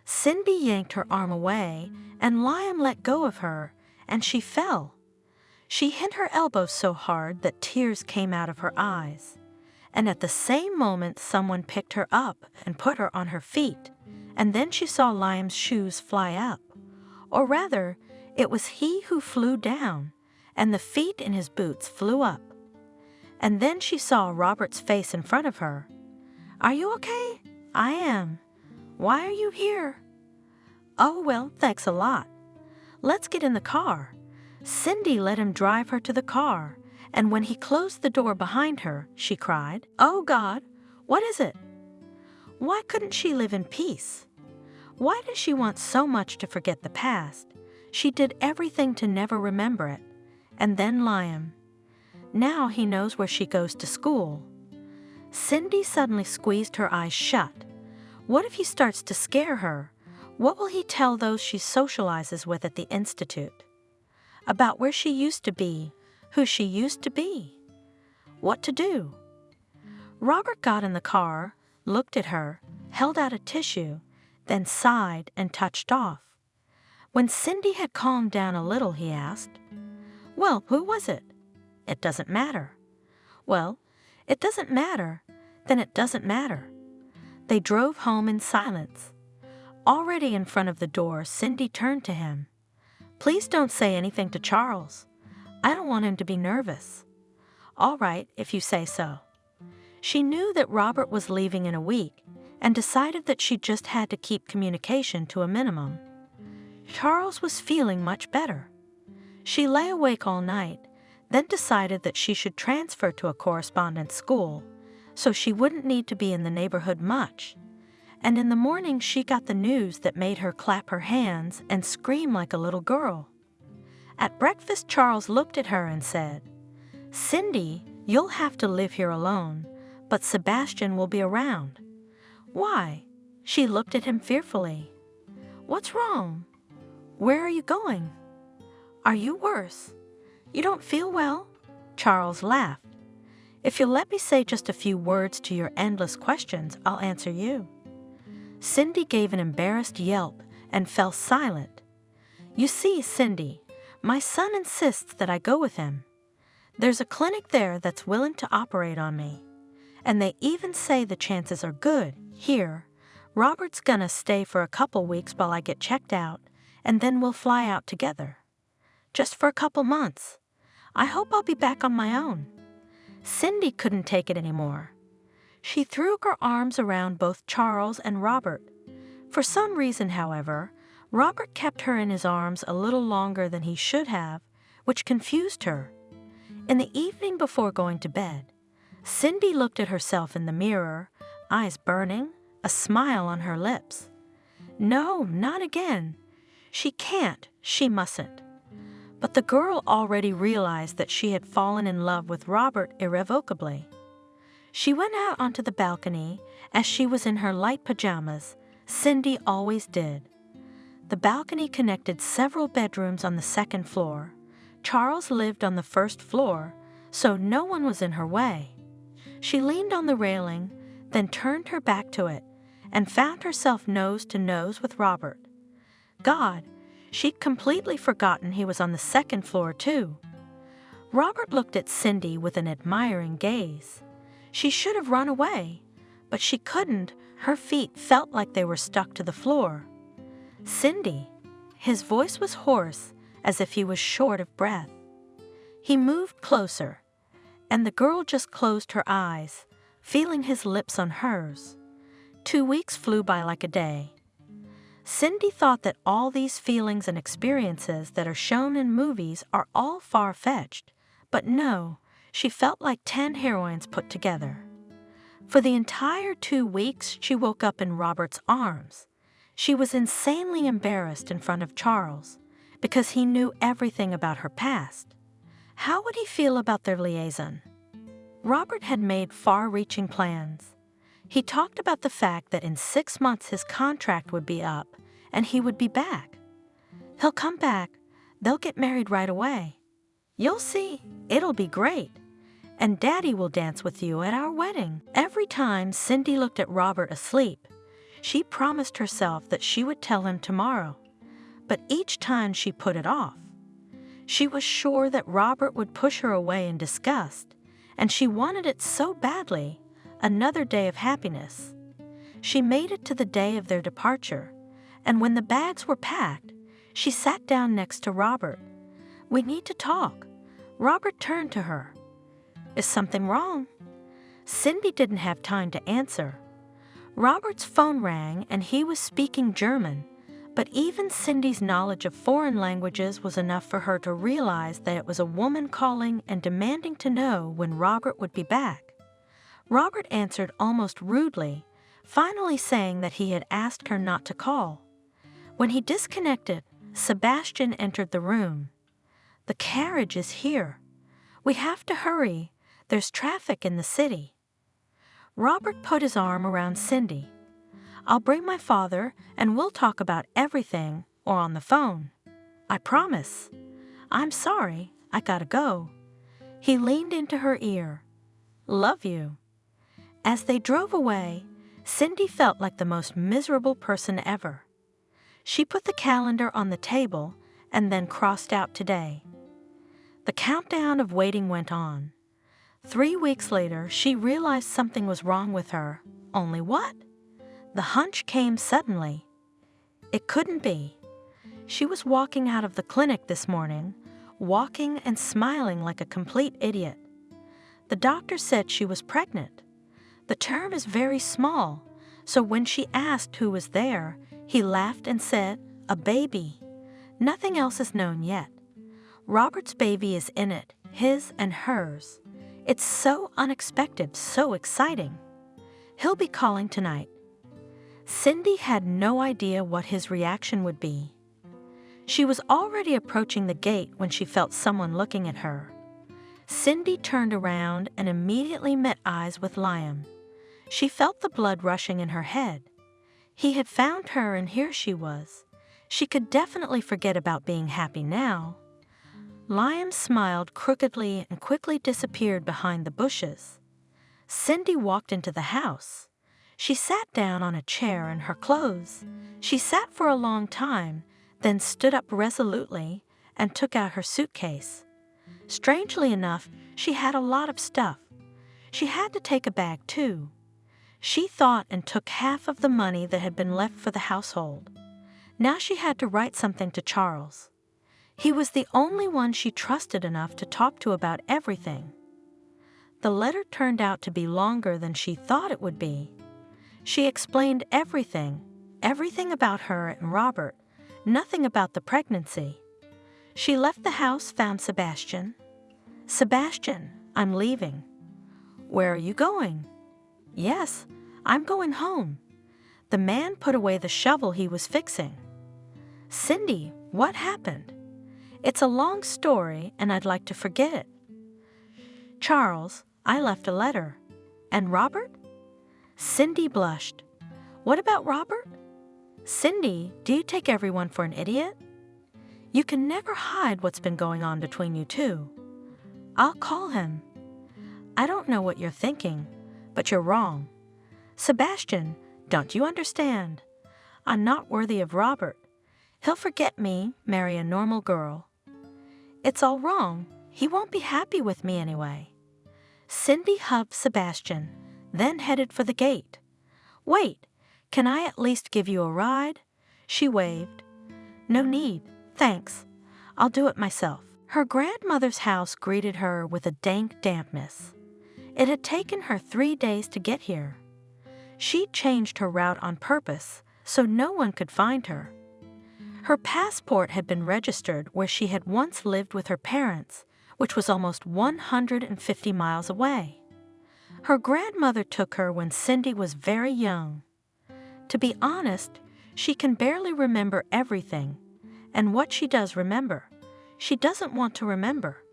Cindy yanked her arm away, and Liam let go of her, and she fell. She hit her elbow so hard that tears came out of her eyes. And at the same moment, someone picked her up and put her on her feet, and then she saw Liam's shoes fly up. Or rather, it was he who flew down, and the feet in his boots flew up. And then she saw Robert's face in front of her. "Are you okay?" "I am." "Why are you here?" "Oh, well, thanks a lot. Let's get in the car." Cindy let him drive her to the car, and when he closed the door behind her, she cried, "Oh, God, what is it?" Why couldn't she live in peace? Why does she want so much to forget the past? She did everything to never remember it. And then Liam. Now he knows where she goes to school. Cindy suddenly squeezed her eyes shut. What if he starts to scare her? What will he tell those she socializes with at the Institute? About where she used to be, who she used to be. What to do? Robert got in the car, looked at her, held out a tissue, then sighed and touched off. When Cindy had calmed down a little, he asked, "Well, who was it?" "It doesn't matter." "Well, it doesn't matter. Then it doesn't matter." They drove home in silence. Already in front of the door, Cindy turned to him. "Please don't say anything to Charles. I don't want him to be nervous." "All right, if you say so." She knew that Robert was leaving in a week and decided that she just had to keep communication to a minimum. Charles was feeling much better. She lay awake all night, then decided that she should transfer to a correspondence school so she wouldn't need to be in the neighborhood much. And in the morning she got the news that made her clap her hands and scream like a little girl. At breakfast, Charles looked at her and said, "Cindy, you'll have to live here alone, but Sebastian will be around." "Why?" She looked at him fearfully. "What's wrong? Where are you going? Are you worse? You don't feel well?" Charles laughed. "If you'll let me say just a few words to your endless questions, I'll answer you." Cindy gave an embarrassed yelp and fell silent. "You see, Cindy, my son insists that I go with him. There's a clinic there that's willing to operate on me. And they even say the chances are good. Here, Robert's gonna stay for a couple weeks while I get checked out, and then we'll fly out together. Just for a couple months. I hope I'll be back on my own." Cindy couldn't take it anymore. She threw her arms around both Charles and Robert. For some reason, however, Robert kept her in his arms a little longer than he should have, which confused her. In the evening before going to bed, Cindy looked at herself in the mirror, eyes burning, a smile on her lips. No, not again. She can't, she mustn't. But the girl already realized that she had fallen in love with Robert irrevocably. She went out onto the balcony as she was in her light pajamas. Cindy always did. The balcony connected several bedrooms on the second floor. Charles lived on the first floor, so no one was in her way. She leaned on the railing, then turned her back to it, and found herself nose to nose with Robert. God, she'd completely forgotten he was on the second floor, too. Robert looked at Cindy with an admiring gaze. She should have run away, but she couldn't. Her feet felt like they were stuck to the floor. "Cindy." His voice was hoarse, as if he was short of breath. He moved closer, and the girl just closed her eyes, feeling his lips on hers. 2 weeks flew by like a day. Cindy thought that all these feelings and experiences that are shown in movies are all far-fetched, but no, she felt like 10 heroines put together. For the entire 2 weeks, she woke up in Robert's arms. She was insanely embarrassed in front of Charles, because he knew everything about her past. How would he feel about their liaison? Robert had made far-reaching plans. He talked about the fact that in 6 months his contract would be up, and he would be back. He'll come back. They'll get married right away. You'll see, it'll be great. And Daddy will dance with you at our wedding. Every time Cindy looked at Robert asleep, She promised herself that she would tell him tomorrow, but each time she put it off. She was sure that Robert would push her away in disgust, and she wanted it so badly, another day of happiness. She made it to the day of their departure, and when the bags were packed, she sat down next to Robert. "We need to talk." Robert turned to her. "Is something wrong?" Cindy didn't have time to answer. Robert's phone rang and he was speaking German, but even Cindy's knowledge of foreign languages was enough for her to realize that it was a woman calling and demanding to know when Robert would be back. Robert answered almost rudely, finally saying that he had asked her not to call. When he disconnected, Sebastian entered the room. "The carriage is here. We have to hurry. There's traffic in the city." Robert put his arm around Cindy. "I'll bring my father and we'll talk about everything, or on the phone. I promise. I'm sorry, I gotta go." He leaned into her ear. "Love you." As they drove away, Cindy felt like the most miserable person ever. She put the calendar on the table and then crossed out today. The countdown of waiting went on. 3 weeks later, she realized something was wrong with her. Only what? The hunch came suddenly. It couldn't be. She was walking out of the clinic this morning, walking and smiling like a complete idiot. The doctor said she was pregnant. The term is very small, so when she asked who was there, he laughed and said, "A baby." Nothing else is known yet. Robert's baby is in it, his and hers. It's so unexpected, so exciting. He'll be calling tonight. Cindy had no idea what his reaction would be. She was already approaching the gate when she felt someone looking at her. Cindy turned around and immediately met eyes with Liam. She felt the blood rushing in her head. He had found her and here she was. She could definitely forget about being happy now. Liam smiled crookedly and quickly disappeared behind the bushes. Cindy walked into the house. She sat down on a chair in her clothes. She sat for a long time, then stood up resolutely and took out her suitcase. Strangely enough, she had a lot of stuff. She had to take a bag too. She thought and took half of the money that had been left for the household. Now she had to write something to Charles. He was the only one she trusted enough to talk to about everything. The letter turned out to be longer than she thought it would be. She explained everything about her and Robert, nothing about the pregnancy. She left the house, found Sebastian. "Sebastian, I'm leaving." "Where are you going?" "Yes, I'm going home." The man put away the shovel he was fixing. "Cindy, what happened?" "It's a long story and I'd like to forget it." "Charles, I left a letter." "And Robert?" Cindy blushed. "What about Robert?" "Cindy, do you take everyone for an idiot? You can never hide what's been going on between you two." "I'll call him." "I don't know what you're thinking, but you're wrong." "Sebastian, don't you understand? I'm not worthy of Robert. He'll forget me, marry a normal girl." "It's all wrong. He won't be happy with me anyway." Cindy hugged Sebastian, then headed for the gate. "Wait, can I at least give you a ride?" She waved. "No need, thanks. I'll do it myself." Her grandmother's house greeted her with a dank dampness. It had taken her 3 days to get here. She changed her route on purpose so no one could find her. Her passport had been registered where she had once lived with her parents, which was almost 150 miles away. Her grandmother took her when Cindy was very young. To be honest, she can barely remember everything, and what she does remember, she doesn't want to remember.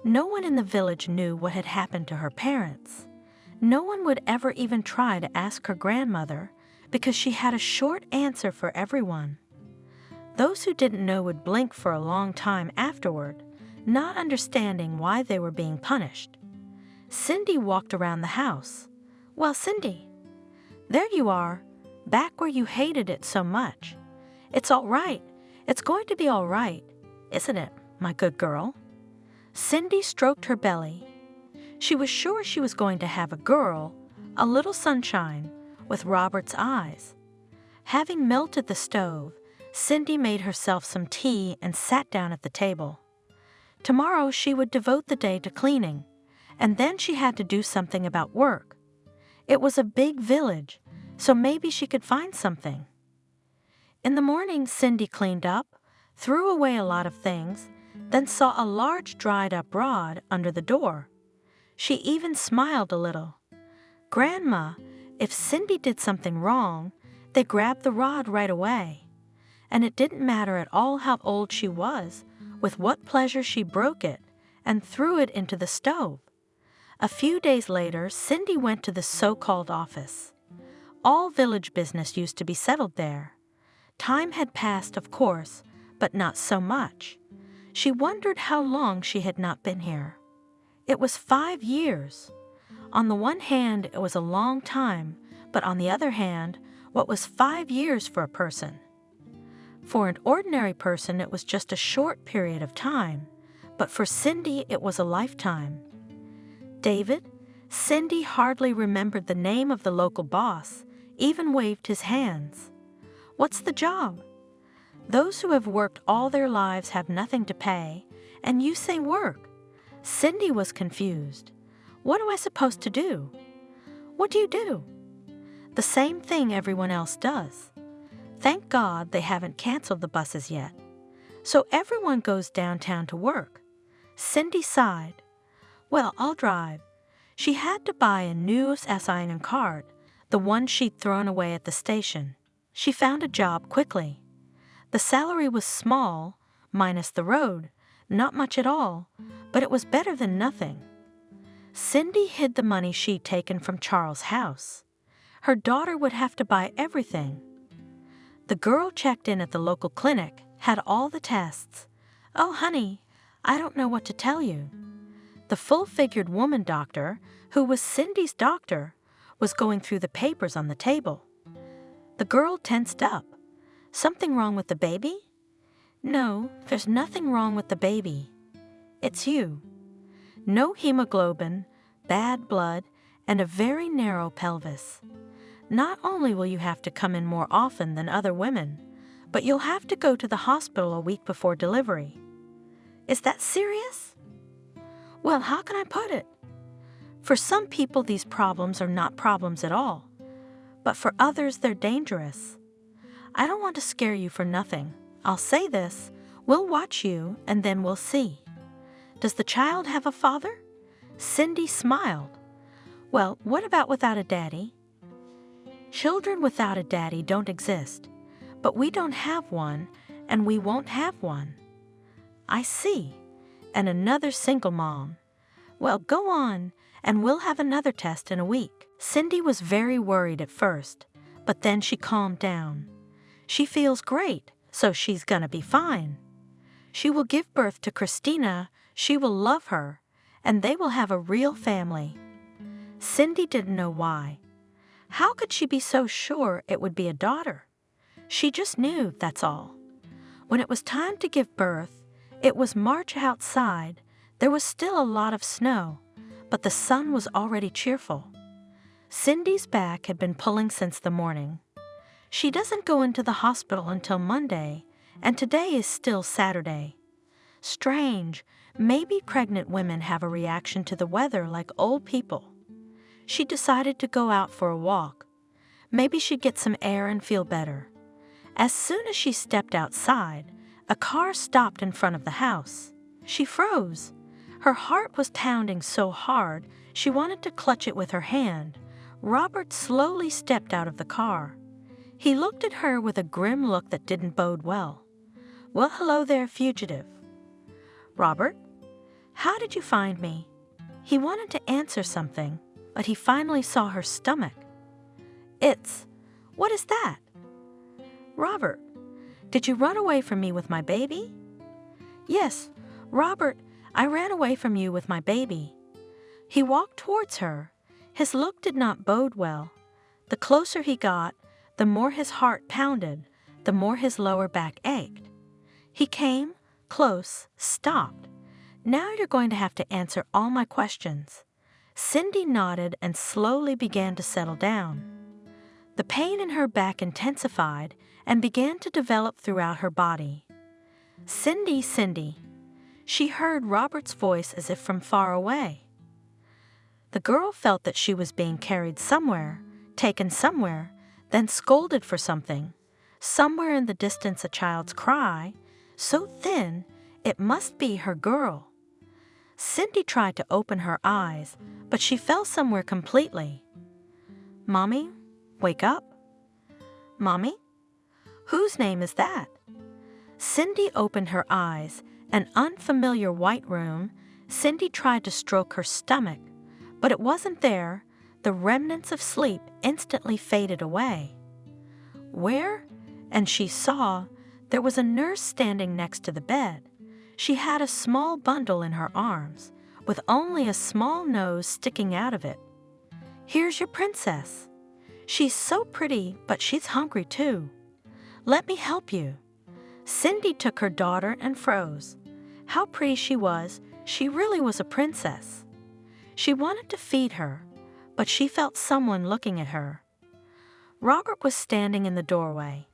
No one in the village knew what had happened to her parents. No one would ever even try to ask her grandmother because she had a short answer for everyone. Those who didn't know would blink for a long time afterward, not understanding why they were being punished. Cindy walked around the house. "Well, Cindy." "There you are. back where you hated it so much. It's all right. It's going to be all right, isn't it, my good girl? Cindy stroked her belly. She was sure she was going to have a girl, a little sunshine, with Robert's eyes. Having melted the stove, Cindy made herself some tea and sat down at the table. Tomorrow she would devote the day to cleaning, and then she had to do something about work. It was a big village, so maybe she could find something. In the morning, Cindy cleaned up, threw away a lot of things, then saw a large dried-up rod under the door. She even smiled a little. Grandma, if Cindy did something wrong, they grabbed the rod right away. And it didn't matter at all how old she was, with what pleasure she broke it and threw it into the stove. A few days later, Cindy went to the so-called office. All village business used to be settled there. Time had passed, of course, but not so much. She wondered how long she had not been here. It was 5 years. On the one hand, it was a long time, but on the other hand, what was 5 years for a person? For an ordinary person, it was just a short period of time, but for Cindy, it was a lifetime. David, Cindy hardly remembered the name of the local boss, even waved his hands. What's the job? Those who have worked all their lives have nothing to pay, and you say work. Cindy was confused. What am I supposed to do? What do you do? The same thing everyone else does. Thank God they haven't canceled the buses yet. So everyone goes downtown to work. Cindy sighed. Well, I'll drive. She had to buy a new SIN card, the one she'd thrown away at the station. She found a job quickly. The salary was small, minus the road, not much at all, but it was better than nothing. Cindy hid the money she'd taken from Charles' house. Her daughter would have to buy everything. The girl checked in at the local clinic, had all the tests. Oh, honey, I don't know what to tell you. The full-figured woman doctor, who was Cindy's doctor, was going through the papers on the table. The girl tensed up. Something wrong with the baby? No, there's nothing wrong with the baby. It's you. No hemoglobin, bad blood, and a very narrow pelvis. Not only will you have to come in more often than other women, but you'll have to go to the hospital a week before delivery. Is that serious? Well, how can I put it? For some people, these problems are not problems at all, but for others, they're dangerous. I don't want to scare you for nothing. I'll say this, we'll watch you and then we'll see. Does the child have a father? Cindy smiled. Well, what about without a daddy? Children without a daddy don't exist, but we don't have one and we won't have one. I see. And another single mom. Well, go on, and we'll have another test in a week. Cindy was very worried at first, but then she calmed down. She feels great, so she's gonna be fine. She will give birth to Christina, she will love her, and they will have a real family. Cindy didn't know why. How could she be so sure it would be a daughter? She just knew, that's all. When it was time to give birth, it was March outside. There was still a lot of snow, but the sun was already cheerful. Cindy's back had been pulling since the morning. She doesn't go into the hospital until Monday, and today is still Saturday. Strange, maybe pregnant women have a reaction to the weather like old people. She decided to go out for a walk. Maybe she'd get some air and feel better. As soon as she stepped outside, a car stopped in front of the house. She froze. Her heart was pounding so hard, she wanted to clutch it with her hand. Robert slowly stepped out of the car. He looked at her with a grim look that didn't bode well. Well, hello there, fugitive. Robert, how did you find me? He wanted to answer something, but he finally saw her stomach. What is that? Robert, did you run away from me with my baby? Yes, Robert, I ran away from you with my baby. He walked towards her. His look did not bode well. The closer he got, The more his heart pounded, the more his lower back ached. He came, close, stopped. Now you're going to have to answer all my questions. Cindy nodded and slowly began to settle down. The pain in her back intensified and began to develop throughout her body. Cindy, Cindy. She heard Robert's voice as if from far away. The girl felt that she was being carried somewhere, taken somewhere, then scolded for something. Somewhere in the distance a child's cry, so thin it must be her girl. Cindy tried to open her eyes, but she fell somewhere completely. Mommy, wake up. Mommy? Whose name is that? Cindy opened her eyes. An unfamiliar white room. Cindy tried to stroke her stomach, but it wasn't there. The remnants of sleep instantly faded away. Where? And she saw there was a nurse standing next to the bed. She had a small bundle in her arms, with only a small nose sticking out of it. Here's your princess. She's so pretty, but she's hungry too. Let me help you. Cindy took her daughter and froze. How pretty she was. She really was a princess. She wanted to feed her, but she felt someone looking at her. Robert was standing in the doorway.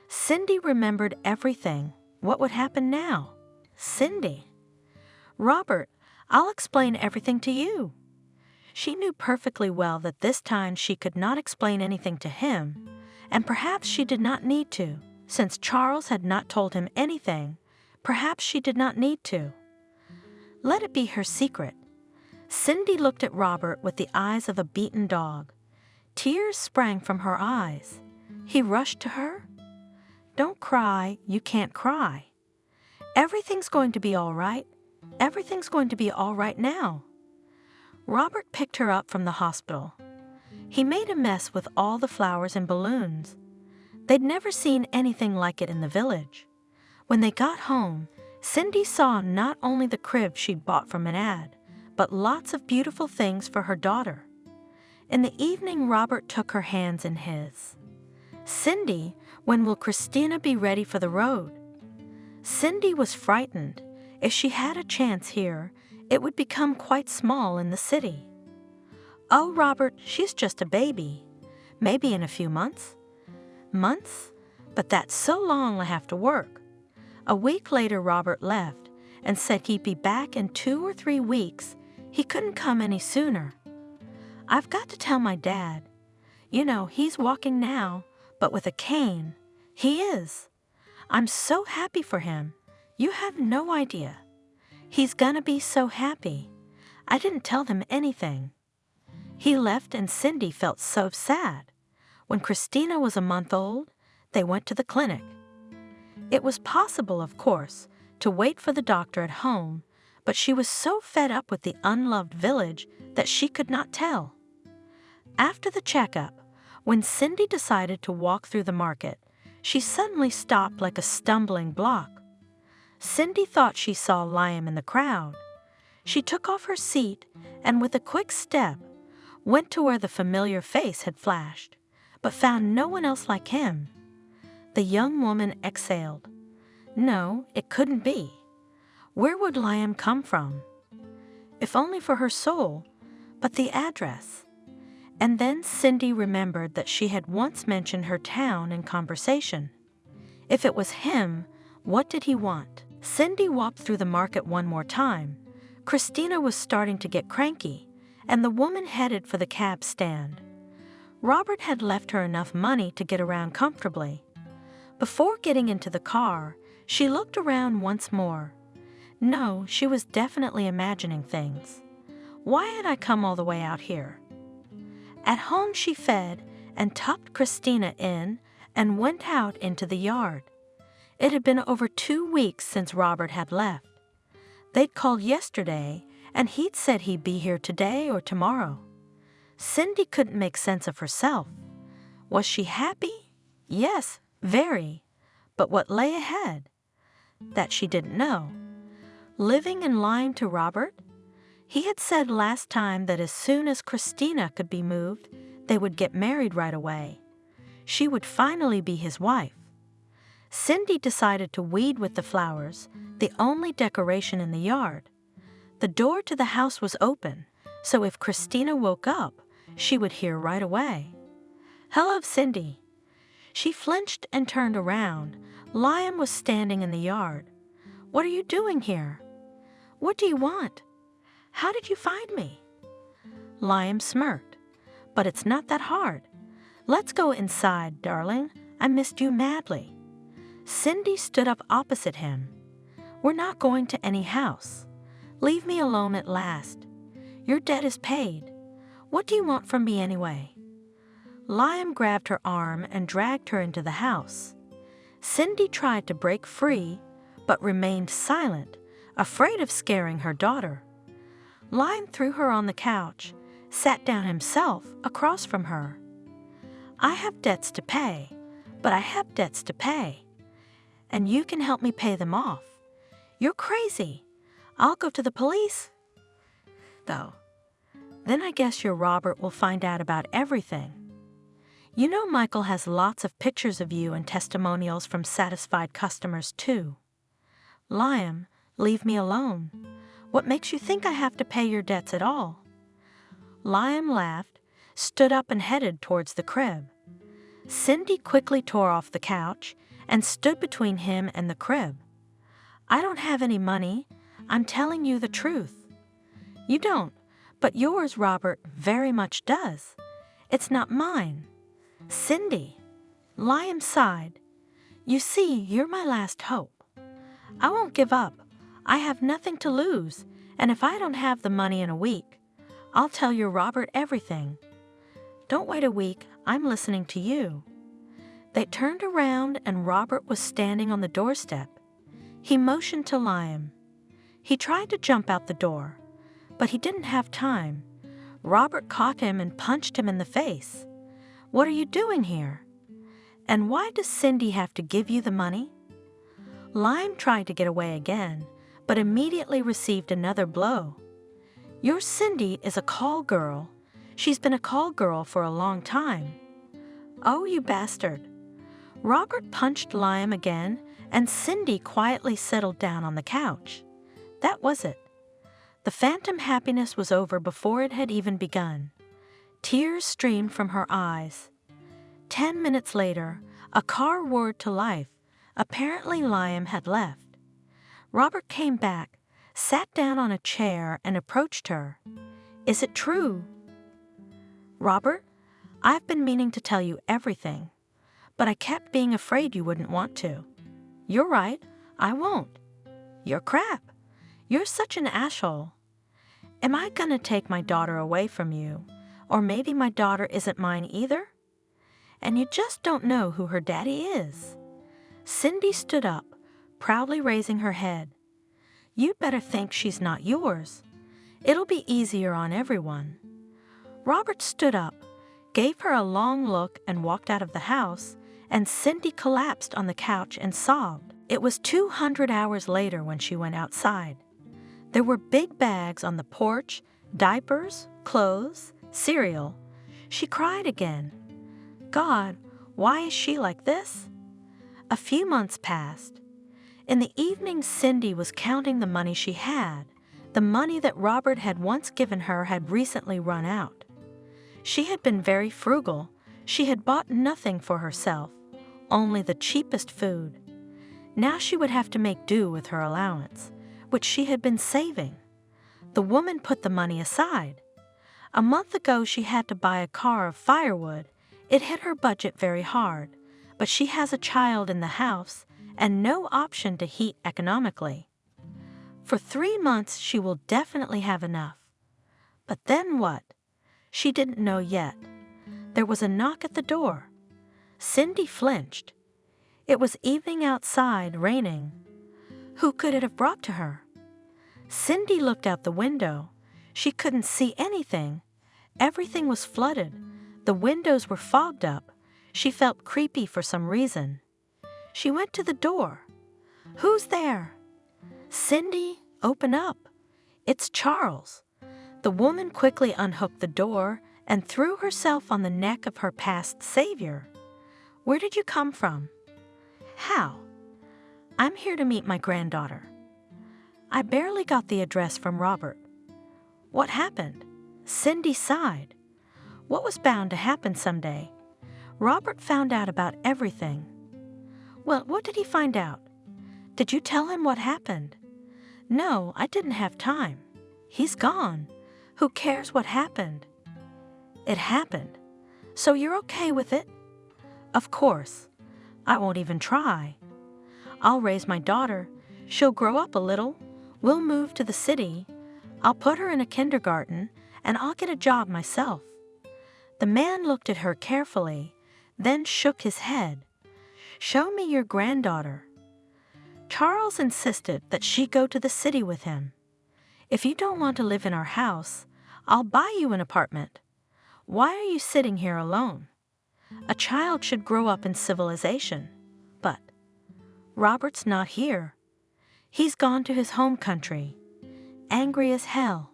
Cindy remembered everything. What would happen now? Cindy. Robert, I'll explain everything to you. She knew perfectly well that this time she could not explain anything to him, and perhaps she did not need to. Since Charles had not told him anything, perhaps she did not need to. Let it be her secret. Cindy looked at Robert with the eyes of a beaten dog. Tears sprang from her eyes. He rushed to her. Don't cry, you can't cry. Everything's going to be all right. Everything's going to be all right now. Robert picked her up from the hospital. He made a mess with all the flowers and balloons. They'd never seen anything like it in the village. When they got home, Cindy saw not only the crib she'd bought from an ad, but lots of beautiful things for her daughter. In the evening, Robert took her hands in his. Cindy, when will Christina be ready for the road? Cindy was frightened. If she had a chance here, it would become quite small in the city. Oh, Robert, she's just a baby. Maybe in a few months. Months? But that's so long I have to work. A week later, Robert left and said he'd be back in 2 or 3 weeks. He couldn't come any sooner. I've got to tell my dad. You know, he's walking now, but with a cane. He is. I'm so happy for him. You have no idea. He's gonna be so happy. I didn't tell them anything. He left and Cindy felt so sad. When Christina was a month old, they went to the clinic. It was possible, of course, to wait for the doctor at home, but she was so fed up with the unloved village that she could not tell. After the checkup, when Cindy decided to walk through the market, she suddenly stopped like a stumbling block. Cindy thought she saw Liam in the crowd. She took off her seat and with a quick step went to where the familiar face had flashed, but found no one else like him. The young woman exhaled. No, it couldn't be. Where would Liam come from? If only for her soul, but the address. And then Cindy remembered that she had once mentioned her town in conversation. If it was him, what did he want? Cindy walked through the market one more time. Christina was starting to get cranky, and the woman headed for the cab stand. Robert had left her enough money to get around comfortably. Before getting into the car, she looked around once more. No, she was definitely imagining things. Why had I come all the way out here? At home she fed and tucked Christina in and went out into the yard. It had been over 2 weeks since Robert had left. They'd called yesterday, and he'd said he'd be here today or tomorrow. Cindy couldn't make sense of herself. Was she happy? Yes, very. But what lay ahead? That she didn't know. Living and lying to Robert? He had said last time that as soon as Christina could be moved, they would get married right away. She would finally be his wife. Cindy decided to weed with the flowers, the only decoration in the yard. The door to the house was open, so if Christina woke up, she would hear right away. "Hello, Cindy." She flinched and turned around. Liam was standing in the yard. "What are you doing here? What do you want? How did you find me?" Liam smirked. "But it's not that hard. Let's go inside, darling. I missed you madly." Cindy stood up opposite him. "We're not going to any house. Leave me alone at last. Your debt is paid. What do you want from me anyway?" Liam grabbed her arm and dragged her into the house. Cindy tried to break free, but remained silent, afraid of scaring her daughter. Liam threw her on the couch, sat down himself across from her. "I have debts to pay, but I have debts to pay, and you can help me pay them off. You're crazy. I'll go to the police, though. Then I guess your Robert will find out about everything. You know Michael has lots of pictures of you and testimonials from satisfied customers, too. Liam, leave me alone. What makes you think I have to pay your debts at all?" Liam laughed, stood up and headed towards the crib. Cindy quickly tore off the couch and stood between him and the crib. "I don't have any money. I'm telling you the truth." "You don't, but yours, Robert, very much does. It's not mine." "Cindy," Liam sighed. "You see, you're my last hope. I won't give up. I have nothing to lose, and if I don't have the money in a week, I'll tell your Robert everything. Don't wait a week. I'm listening to you." They turned around and Robert was standing on the doorstep. He motioned to Liam. He tried to jump out the door, but he didn't have time. Robert caught him and punched him in the face. "What are you doing here? And why does Cindy have to give you the money?" Liam tried to get away again, but immediately received another blow. "Your Cindy is a call girl. She's been a call girl for a long time." "Oh, you bastard." Robert punched Liam again, and Cindy quietly settled down on the couch. That was it. The phantom happiness was over before it had even begun. Tears streamed from her eyes. 10 minutes later, a car roared to life. Apparently Liam had left. Robert came back, sat down on a chair, and approached her. "Is it true?" "Robert, I've been meaning to tell you everything, but I kept being afraid you wouldn't want to." "You're right, I won't." "You're crap. You're such an asshole. Am I gonna take my daughter away from you? Or maybe my daughter isn't mine either? And you just don't know who her daddy is." Cindy stood up, proudly raising her head. "You'd better think she's not yours. It'll be easier on everyone." Robert stood up, gave her a long look, and walked out of the house, and Cindy collapsed on the couch and sobbed. It was 200 hours later when she went outside. There were big bags on the porch, diapers, clothes, cereal. She cried again. God, why is she like this? A few months passed. In the evening, Cindy was counting the money she had. The money that Robert had once given her had recently run out. She had been very frugal. She had bought nothing for herself, only the cheapest food. Now she would have to make do with her allowance, which she had been saving. The woman put the money aside. A month ago she had to buy a car of firewood. It hit her budget very hard, but she has a child in the house and no option to heat economically. For 3 months she will definitely have enough. But then what? She didn't know yet. There was a knock at the door. Cindy flinched. It was evening outside, raining. Who could it have brought to her? Cindy looked out the window. She couldn't see anything. Everything was flooded. The windows were fogged up. She felt creepy for some reason. She went to the door. Who's there? Cindy, open up. It's Charles. The woman quickly unhooked the door and threw herself on the neck of her past savior. Where did you come from? How? I'm here to meet my granddaughter. I barely got the address from Robert. What happened? Cindy sighed. What was bound to happen someday? Robert found out about everything. Well, what did he find out? Did you tell him what happened? No, I didn't have time. He's gone. Who cares what happened? It happened. So you're okay with it? Of course. I won't even try. I'll raise my daughter. She'll grow up a little. We'll move to the city. I'll put her in a kindergarten, and I'll get a job myself. The man looked at her carefully, then shook his head. Show me your granddaughter. Charles insisted that she go to the city with him. If you don't want to live in our house, I'll buy you an apartment. Why are you sitting here alone? A child should grow up in civilization. But Robert's not here. He's gone to his home country. Angry as hell.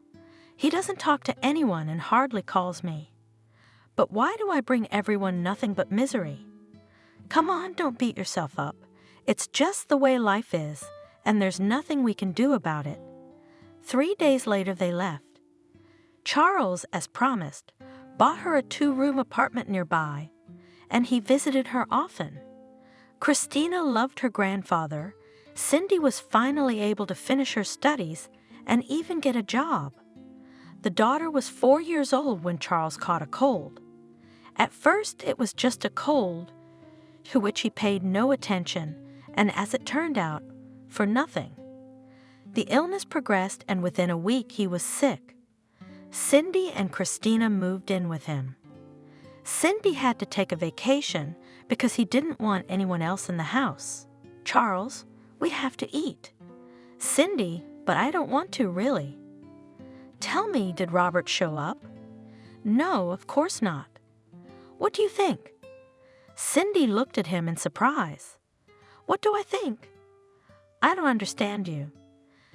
He doesn't talk to anyone and hardly calls me. But why do I bring everyone nothing but misery? Come on, don't beat yourself up. It's just the way life is, and there's nothing we can do about it. 3 days later they left. Charles, as promised, bought her a 2-room apartment nearby, and he visited her often. Christina loved her grandfather. Cindy was finally able to finish her studies and even get a job. The daughter was 4 years old when Charles caught a cold. At first it was just a cold, to which he paid no attention, and as it turned out, for nothing. The illness progressed, and within a week he was sick. Cindy and Christina moved in with him. Cindy had to take a vacation because he didn't want anyone else in the house. Charles, we have to eat. Cindy, but I don't want to really. Tell me, did Robert show up? No, of course not. What do you think? Cindy looked at him in surprise. What do I think? I don't understand you.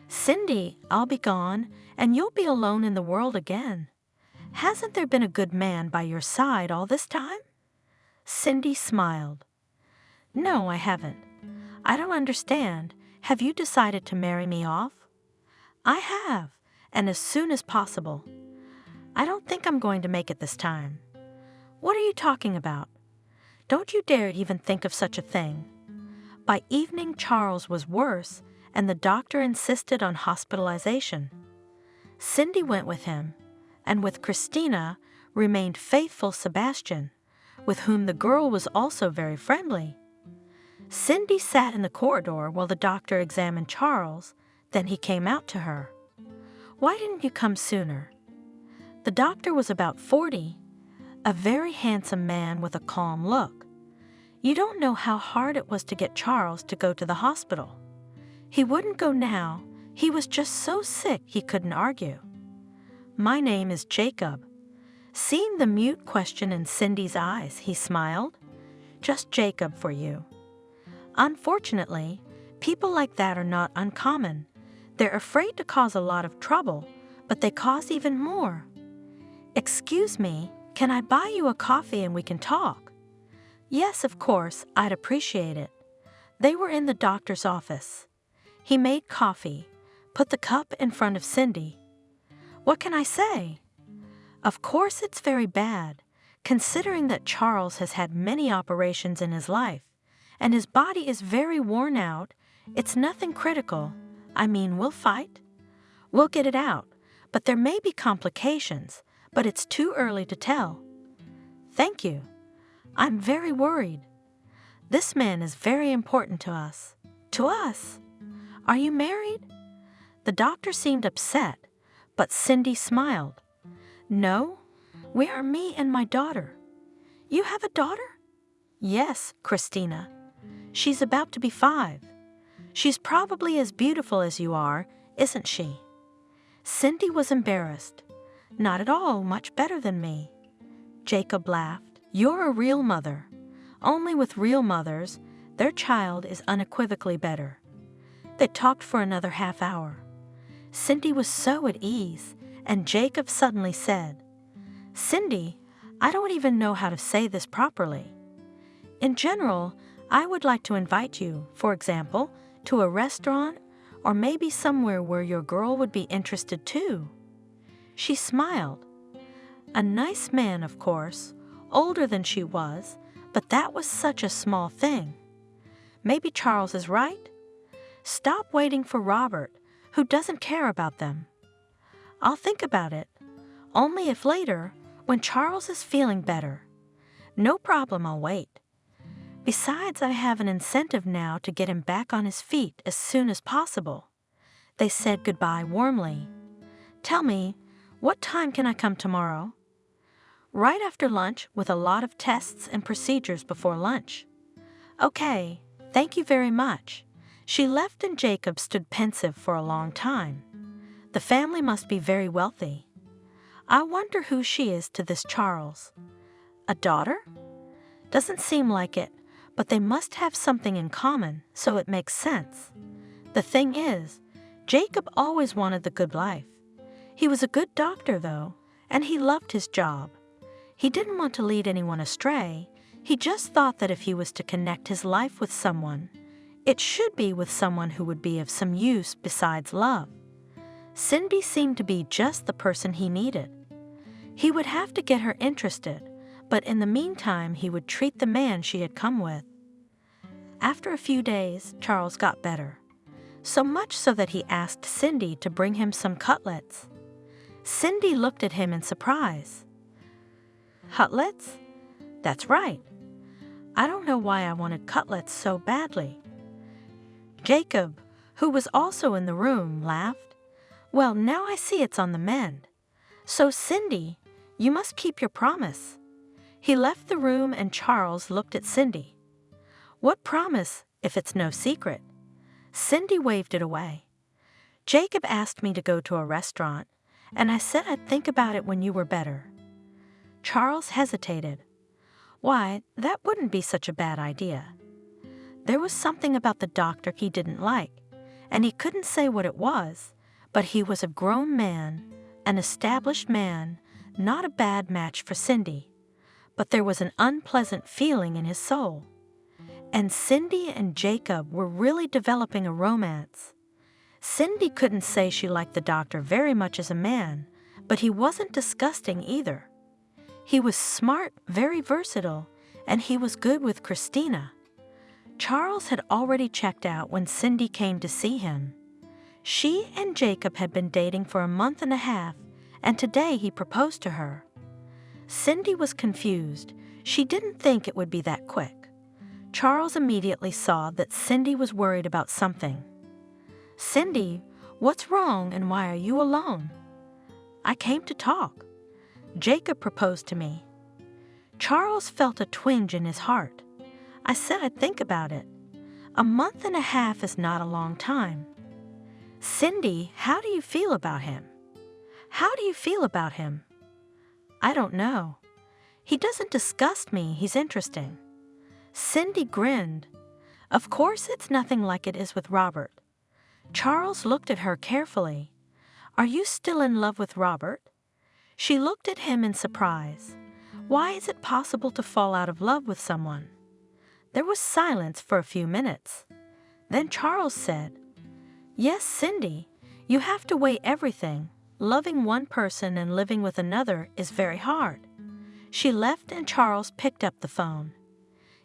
Cindy, I'll be gone, and you'll be alone in the world again. Hasn't there been a good man by your side all this time? Cindy smiled. No, I haven't. I don't understand. Have you decided to marry me off? I have, and as soon as possible. I don't think I'm going to make it this time. What are you talking about? Don't you dare even think of such a thing. By evening, Charles was worse, and the doctor insisted on hospitalization. Cindy went with him, and with Christina remained faithful Sebastian, with whom the girl was also very friendly. Cindy sat in the corridor while the doctor examined Charles, then he came out to her. Why didn't you come sooner? The doctor was about 40, a very handsome man with a calm look. You don't know how hard it was to get Charles to go to the hospital. He wouldn't go now. He was just so sick he couldn't argue. My name is Jacob. Seeing the mute question in Cindy's eyes, he smiled. Just Jacob for you. Unfortunately, people like that are not uncommon. They're afraid to cause a lot of trouble, but they cause even more. Excuse me, can I buy you a coffee and we can talk? Yes, of course, I'd appreciate it. They were in the doctor's office. He made coffee, put the cup in front of Cindy. What can I say? Of course it's very bad, considering that Charles has had many operations in his life, and his body is very worn out. It's nothing critical. I mean, we'll fight. We'll get it out, but there may be complications, but it's too early to tell. Thank you. I'm very worried. This man is very important to us. To us? Are you married? The doctor seemed upset, but Cindy smiled. No, we are me and my daughter. You have a daughter? Yes, Christina. She's about to be 5. She's probably as beautiful as you are, isn't she? Cindy was embarrassed. Not at all, much better than me. Jacob laughed. You're a real mother. Only with real mothers, their child is unequivocally better. They talked for another half hour. Cindy was so at ease, and Jacob suddenly said, Cindy, I don't even know how to say this properly. In general, I would like to invite you, for example, to a restaurant or maybe somewhere where your girl would be interested too." She smiled. A nice man, of course, older than she was, but that was such a small thing. Maybe Charles is right. Stop waiting for Robert, who doesn't care about them. I'll think about it, only if later, when Charles is feeling better. No problem, I'll wait. Besides, I have an incentive now to get him back on his feet as soon as possible. They said goodbye warmly. "Tell me, what time can I come tomorrow?" "Right after lunch, with a lot of tests and procedures before lunch." "Okay, thank you very much." She left and Jacob stood pensive for a long time. The family must be very wealthy. I wonder who she is to this Charles. A daughter? Doesn't seem like it, but they must have something in common, so it makes sense. The thing is, Jacob always wanted the good life. He was a good doctor, though, and he loved his job. He didn't want to lead anyone astray. He just thought that if he was to connect his life with someone, it should be with someone who would be of some use besides love. Cindy seemed to be just the person he needed. He would have to get her interested, but in the meantime he would treat the man she had come with. After a few days, Charles got better, so much so that he asked Cindy to bring him some cutlets. Cindy looked at him in surprise. "Cutlets? That's right. I don't know why I wanted cutlets so badly." Jacob, who was also in the room, laughed. "Well, now I see it's on the mend. So, Cindy, you must keep your promise." He left the room and Charles looked at Cindy. "What promise, if it's no secret?" Cindy waved it away. "Jacob asked me to go to a restaurant, and I said I'd think about it when you were better." Charles hesitated. Why, that wouldn't be such a bad idea. There was something about the doctor he didn't like, and he couldn't say what it was, but he was a grown man, an established man, not a bad match for Cindy. But there was an unpleasant feeling in his soul. And Cindy and Jacob were really developing a romance. Cindy couldn't say she liked the doctor very much as a man, but he wasn't disgusting either. He was smart, very versatile, and he was good with Christina. Charles had already checked out when Cindy came to see him. She and Jacob had been dating for a month and a half, and today he proposed to her. Cindy was confused. She didn't think it would be that quick. Charles immediately saw that Cindy was worried about something. "Cindy, what's wrong and why are you alone?" "I came to talk. Jacob proposed to me." Charles felt a twinge in his heart. "I said I'd think about it. A month and a half is not a long time." "Cindy, how do you feel about him?" "How do you feel about him?" "I don't know. He doesn't disgust me, he's interesting." Cindy grinned. "Of course it's nothing like it is with Robert." Charles looked at her carefully. "Are you still in love with Robert?" She looked at him in surprise. Why is it possible to fall out of love with someone? There was silence for a few minutes. Then Charles said, "Yes, Cindy, you have to weigh everything. Loving one person and living with another is very hard." She left and Charles picked up the phone.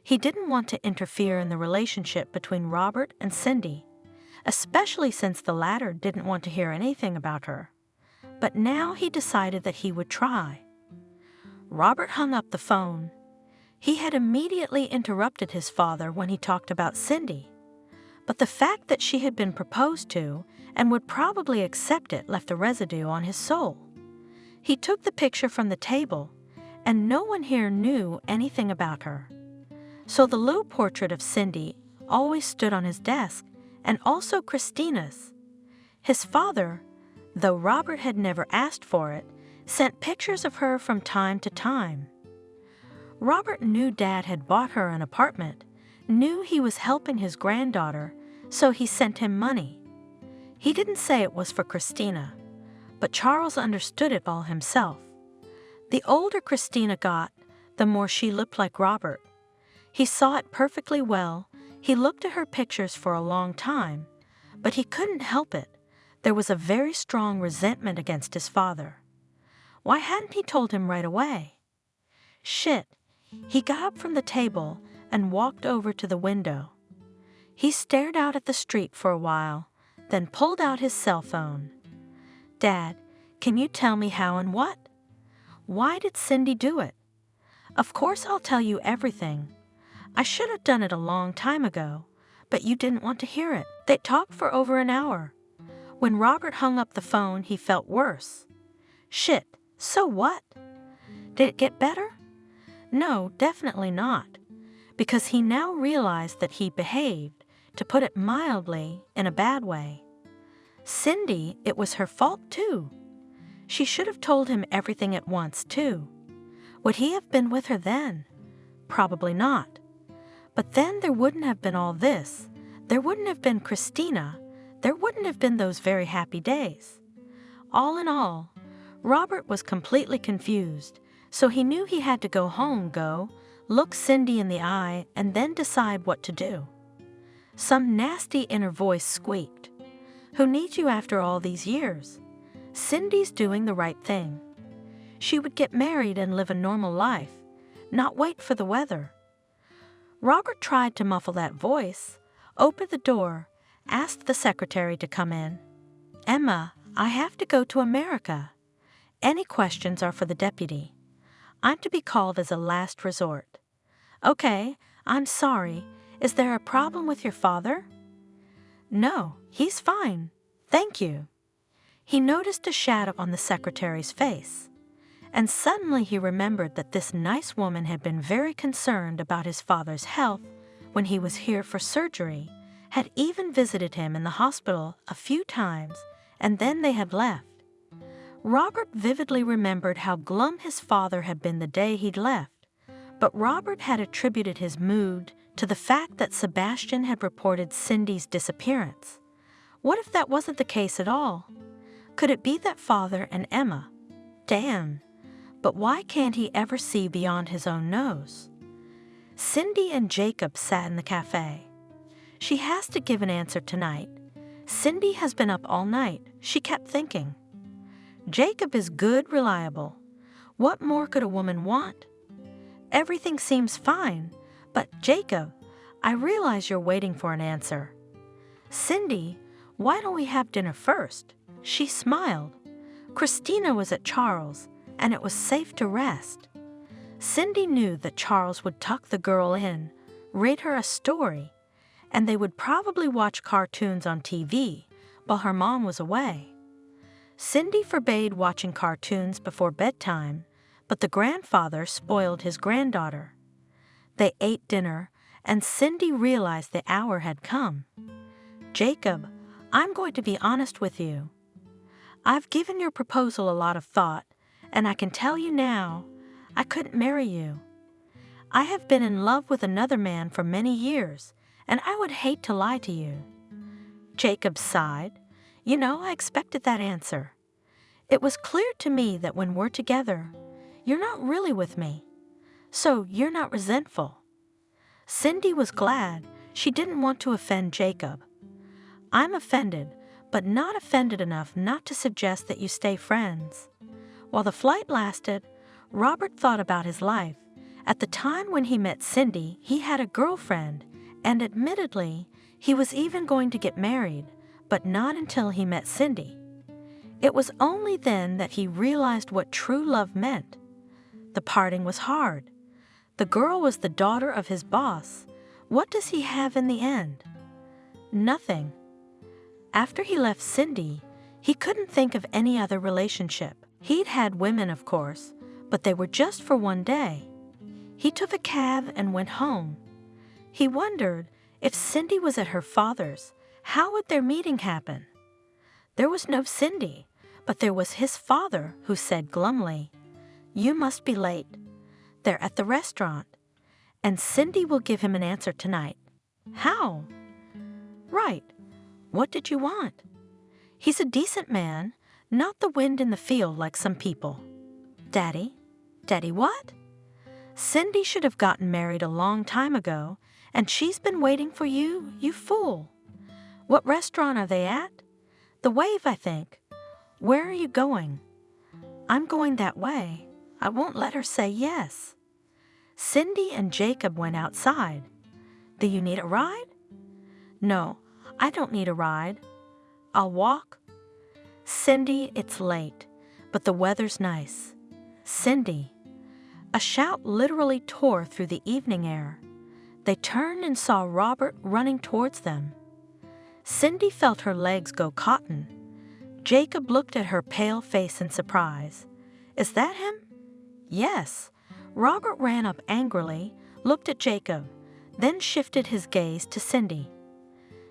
He didn't want to interfere in the relationship between Robert and Cindy, especially since the latter didn't want to hear anything about her. But now he decided that he would try. Robert hung up the phone. He had immediately interrupted his father when he talked about Cindy. But the fact that she had been proposed to and would probably accept it left a residue on his soul. He took the picture from the table, and no one here knew anything about her. So the little portrait of Cindy always stood on his desk, and also Christina's. His father, though Robert had never asked for it, sent pictures of her from time to time. Robert knew Dad had bought her an apartment, knew he was helping his granddaughter, so he sent him money. He didn't say it was for Christina, but Charles understood it all himself. The older Christina got, the more she looked like Robert. He saw it perfectly well. He looked at her pictures for a long time, but he couldn't help it. There was a very strong resentment against his father. Why hadn't he told him right away? Shit. He got up from the table and walked over to the window. He stared out at the street for a while, then pulled out his cell phone. Dad, can you tell me how and what? Why did Cindy do it? Of course I'll tell you everything. I should have done it a long time ago, but you didn't want to hear it. They talked for over an hour. When Robert hung up the phone, he felt worse. Shit, so what? Did it get better? No, definitely not, because he now realized that he behaved, to put it mildly, in a bad way. Cindy, it was her fault too. She should have told him everything at once too. Would he have been with her then? Probably not. But then there wouldn't have been all this. There wouldn't have been Christina. There wouldn't have been those very happy days. All in all, Robert was completely confused, so he knew he had to go home, look Cindy in the eye, and then decide what to do. Some nasty inner voice squeaked. Who needs you after all these years? Cindy's doing the right thing. She would get married and live a normal life, not wait for the weather. Robert tried to muffle that voice, opened the door, asked the secretary to come in. Emma, I have to go to America. Any questions are for the deputy. I'm to be called as a last resort. Okay, I'm sorry. Is there a problem with your father? No, he's fine. Thank you. He noticed a shadow on the secretary's face, and suddenly he remembered that this nice woman had been very concerned about his father's health when he was here for surgery, had even visited him in the hospital a few times, and then they had left. Robert vividly remembered how glum his father had been the day he'd left, but Robert had attributed his mood to the fact that Sebastian had reported Cindy's disappearance. What if that wasn't the case at all? Could it be that father and Emma? Damn, but why can't he ever see beyond his own nose? Cindy and Jacob sat in the cafe. She has to give an answer tonight. Cindy has been up all night, she kept thinking. Jacob is good, reliable. What more could a woman want? Everything seems fine, but Jacob, I realize you're waiting for an answer. Cindy, why don't we have dinner first? She smiled. Christina was at Charles, and it was safe to rest. Cindy knew that Charles would tuck the girl in, read her a story, and they would probably watch cartoons on TV while her mom was away. Cindy forbade watching cartoons before bedtime, but the grandfather spoiled his granddaughter. They ate dinner, and Cindy realized the hour had come. Jacob, I'm going to be honest with you. I've given your proposal a lot of thought, and I can tell you now, I couldn't marry you. I have been in love with another man for many years, and I would hate to lie to you. Jacob sighed. You know, I expected that answer. It was clear to me that when we're together, you're not really with me, so you're not resentful. Cindy was glad. She didn't want to offend Jacob. I'm offended, but not offended enough not to suggest that you stay friends. While the flight lasted, Robert thought about his life. At the time when he met Cindy, he had a girlfriend, and admittedly, he was even going to get married, but not until he met Cindy. It was only then that he realized what true love meant. The parting was hard. The girl was the daughter of his boss. What does he have in the end? Nothing. After he left Cindy, he couldn't think of any other relationship. He'd had women, of course, but they were just for one day. He took a cab and went home. He wondered if Cindy was at her father's, how would their meeting happen? There was no Cindy, but there was his father who said glumly, "You must be late. They're at the restaurant, and Cindy will give him an answer tonight." How? Right. What did you want? He's a decent man, not the wind in the field like some people. Daddy? Daddy what? Cindy should have gotten married a long time ago, and she's been waiting for you, you fool. What restaurant are they at? The Wave, I think. Where are you going? I'm going that way. I won't let her say yes. Cindy and Jacob went outside. Do you need a ride? No, I don't need a ride. I'll walk. Cindy, it's late, but the weather's nice. Cindy. A shout literally tore through the evening air. They turned and saw Robert running towards them. Cindy felt her legs go cotton. Jacob looked at her pale face in surprise. Is that him? Yes. Robert ran up angrily, looked at Jacob, then shifted his gaze to Cindy.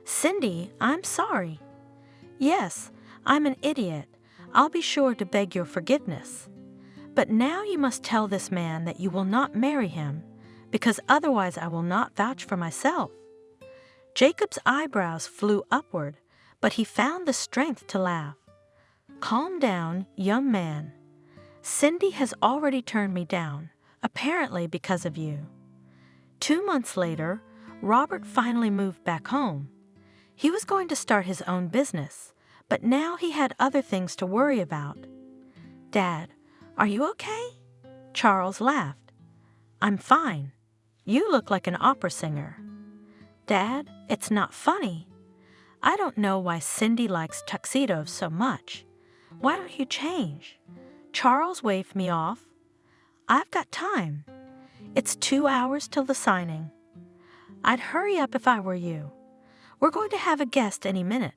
Cindy, I'm sorry. Yes, I'm an idiot. I'll be sure to beg your forgiveness. But now you must tell this man that you will not marry him, because otherwise I will not vouch for myself. Jacob's eyebrows flew upward, but he found the strength to laugh. Calm down, young man. Cindy has already turned me down, apparently because of you. 2 months later, Robert finally moved back home. He was going to start his own business, but now he had other things to worry about. Dad, are you okay? Charles laughed. I'm fine. You look like an opera singer. Dad, it's not funny. I don't know why Cindy likes tuxedos so much. Why don't you change? Charles waved me off. I've got time. It's 2 hours till the signing. I'd hurry up if I were you. We're going to have a guest any minute.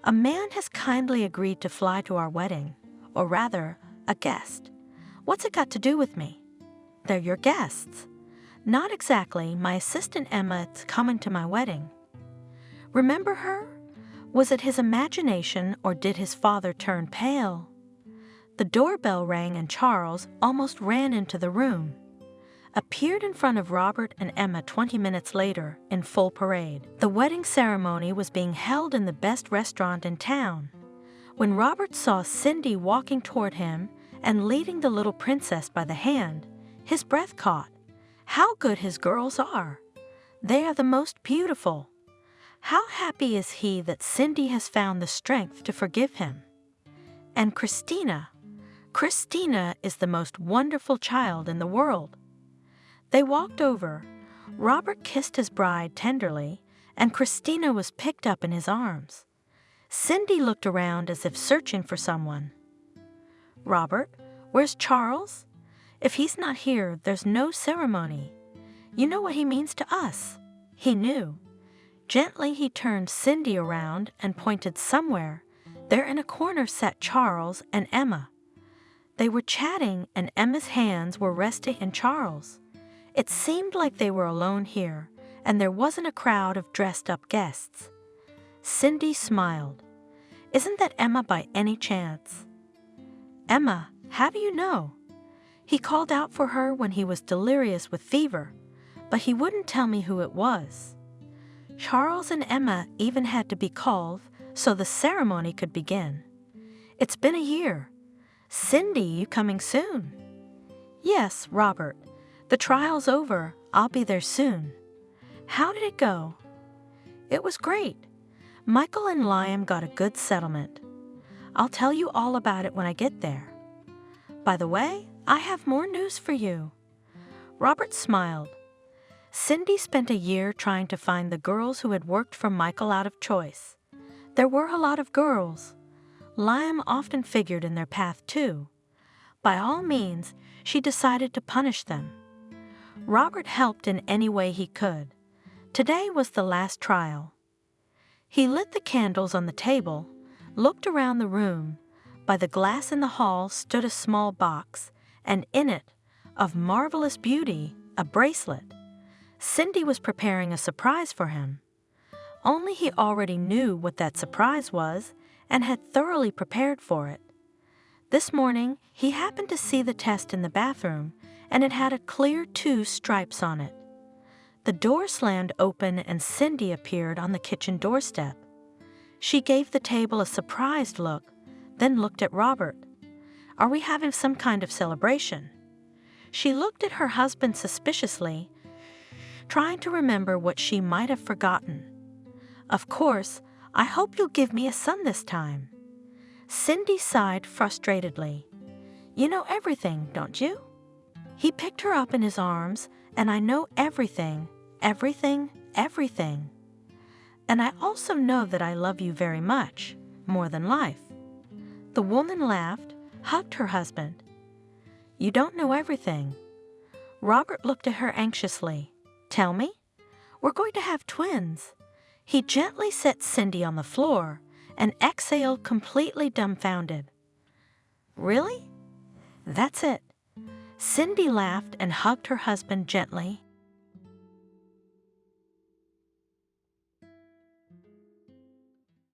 A man has kindly agreed to fly to our wedding, or rather, a guest. What's it got to do with me? They're your guests. Not exactly. My assistant Emma's coming to my wedding. Remember her? Was it his imagination, or did his father turn pale? The doorbell rang and Charles almost ran into the room. Appeared in front of Robert and Emma 20 minutes later in full parade. The wedding ceremony was being held in the best restaurant in town. When Robert saw Cindy walking toward him and leading the little princess by the hand, his breath caught. How good his girls are! They are the most beautiful. How happy is he that Cindy has found the strength to forgive him. And Christina is the most wonderful child in the world. They walked over. Robert kissed his bride tenderly, and Christina was picked up in his arms. Cindy looked around as if searching for someone. Robert, where's Charles? If he's not here, there's no ceremony. You know what he means to us. He knew. Gently he turned Cindy around and pointed somewhere. There in a corner sat Charles and Emma. They were chatting, and Emma's hands were resting in Charles. It seemed like they were alone here, and there wasn't a crowd of dressed-up guests. Cindy smiled. Isn't that Emma by any chance? Emma, how do you know? He called out for her when he was delirious with fever, but he wouldn't tell me who it was. Charles and Emma even had to be called so the ceremony could begin. It's been a year. Cindy, you coming soon? Yes, Robert. The trial's over. I'll be there soon. How did it go? It was great. Michael and Liam got a good settlement. I'll tell you all about it when I get there. By the way, I have more news for you. Robert smiled. Cindy spent a year trying to find the girls who had worked for Michael out of choice. There were a lot of girls. Liam often figured in their path too. By all means, she decided to punish them. Robert helped in any way he could. Today was the last trial. He lit the candles on the table, looked around the room. By the glass in the hall stood a small box, and in it, of marvelous beauty, a bracelet. Cindy was preparing a surprise for him. Only he already knew what that surprise was and had thoroughly prepared for it. This morning, he happened to see the test in the bathroom, and it had a clear 2 stripes on it. The door slammed open and Cindy appeared on the kitchen doorstep. She gave the table a surprised look, then looked at Robert. Are we having some kind of celebration? She looked at her husband suspiciously, trying to remember what she might have forgotten. "Of course, I hope you'll give me a son this time." Cindy sighed frustratedly. "You know everything, don't you?" He picked her up in his arms, "And I know everything, everything, everything. And I also know that I love you very much, more than life." The woman laughed, hugged her husband. "You don't know everything." Robert looked at her anxiously. "Tell me? We're going to have twins." He gently set Cindy on the floor and exhaled completely dumbfounded. "Really? That's it." Cindy laughed and hugged her husband gently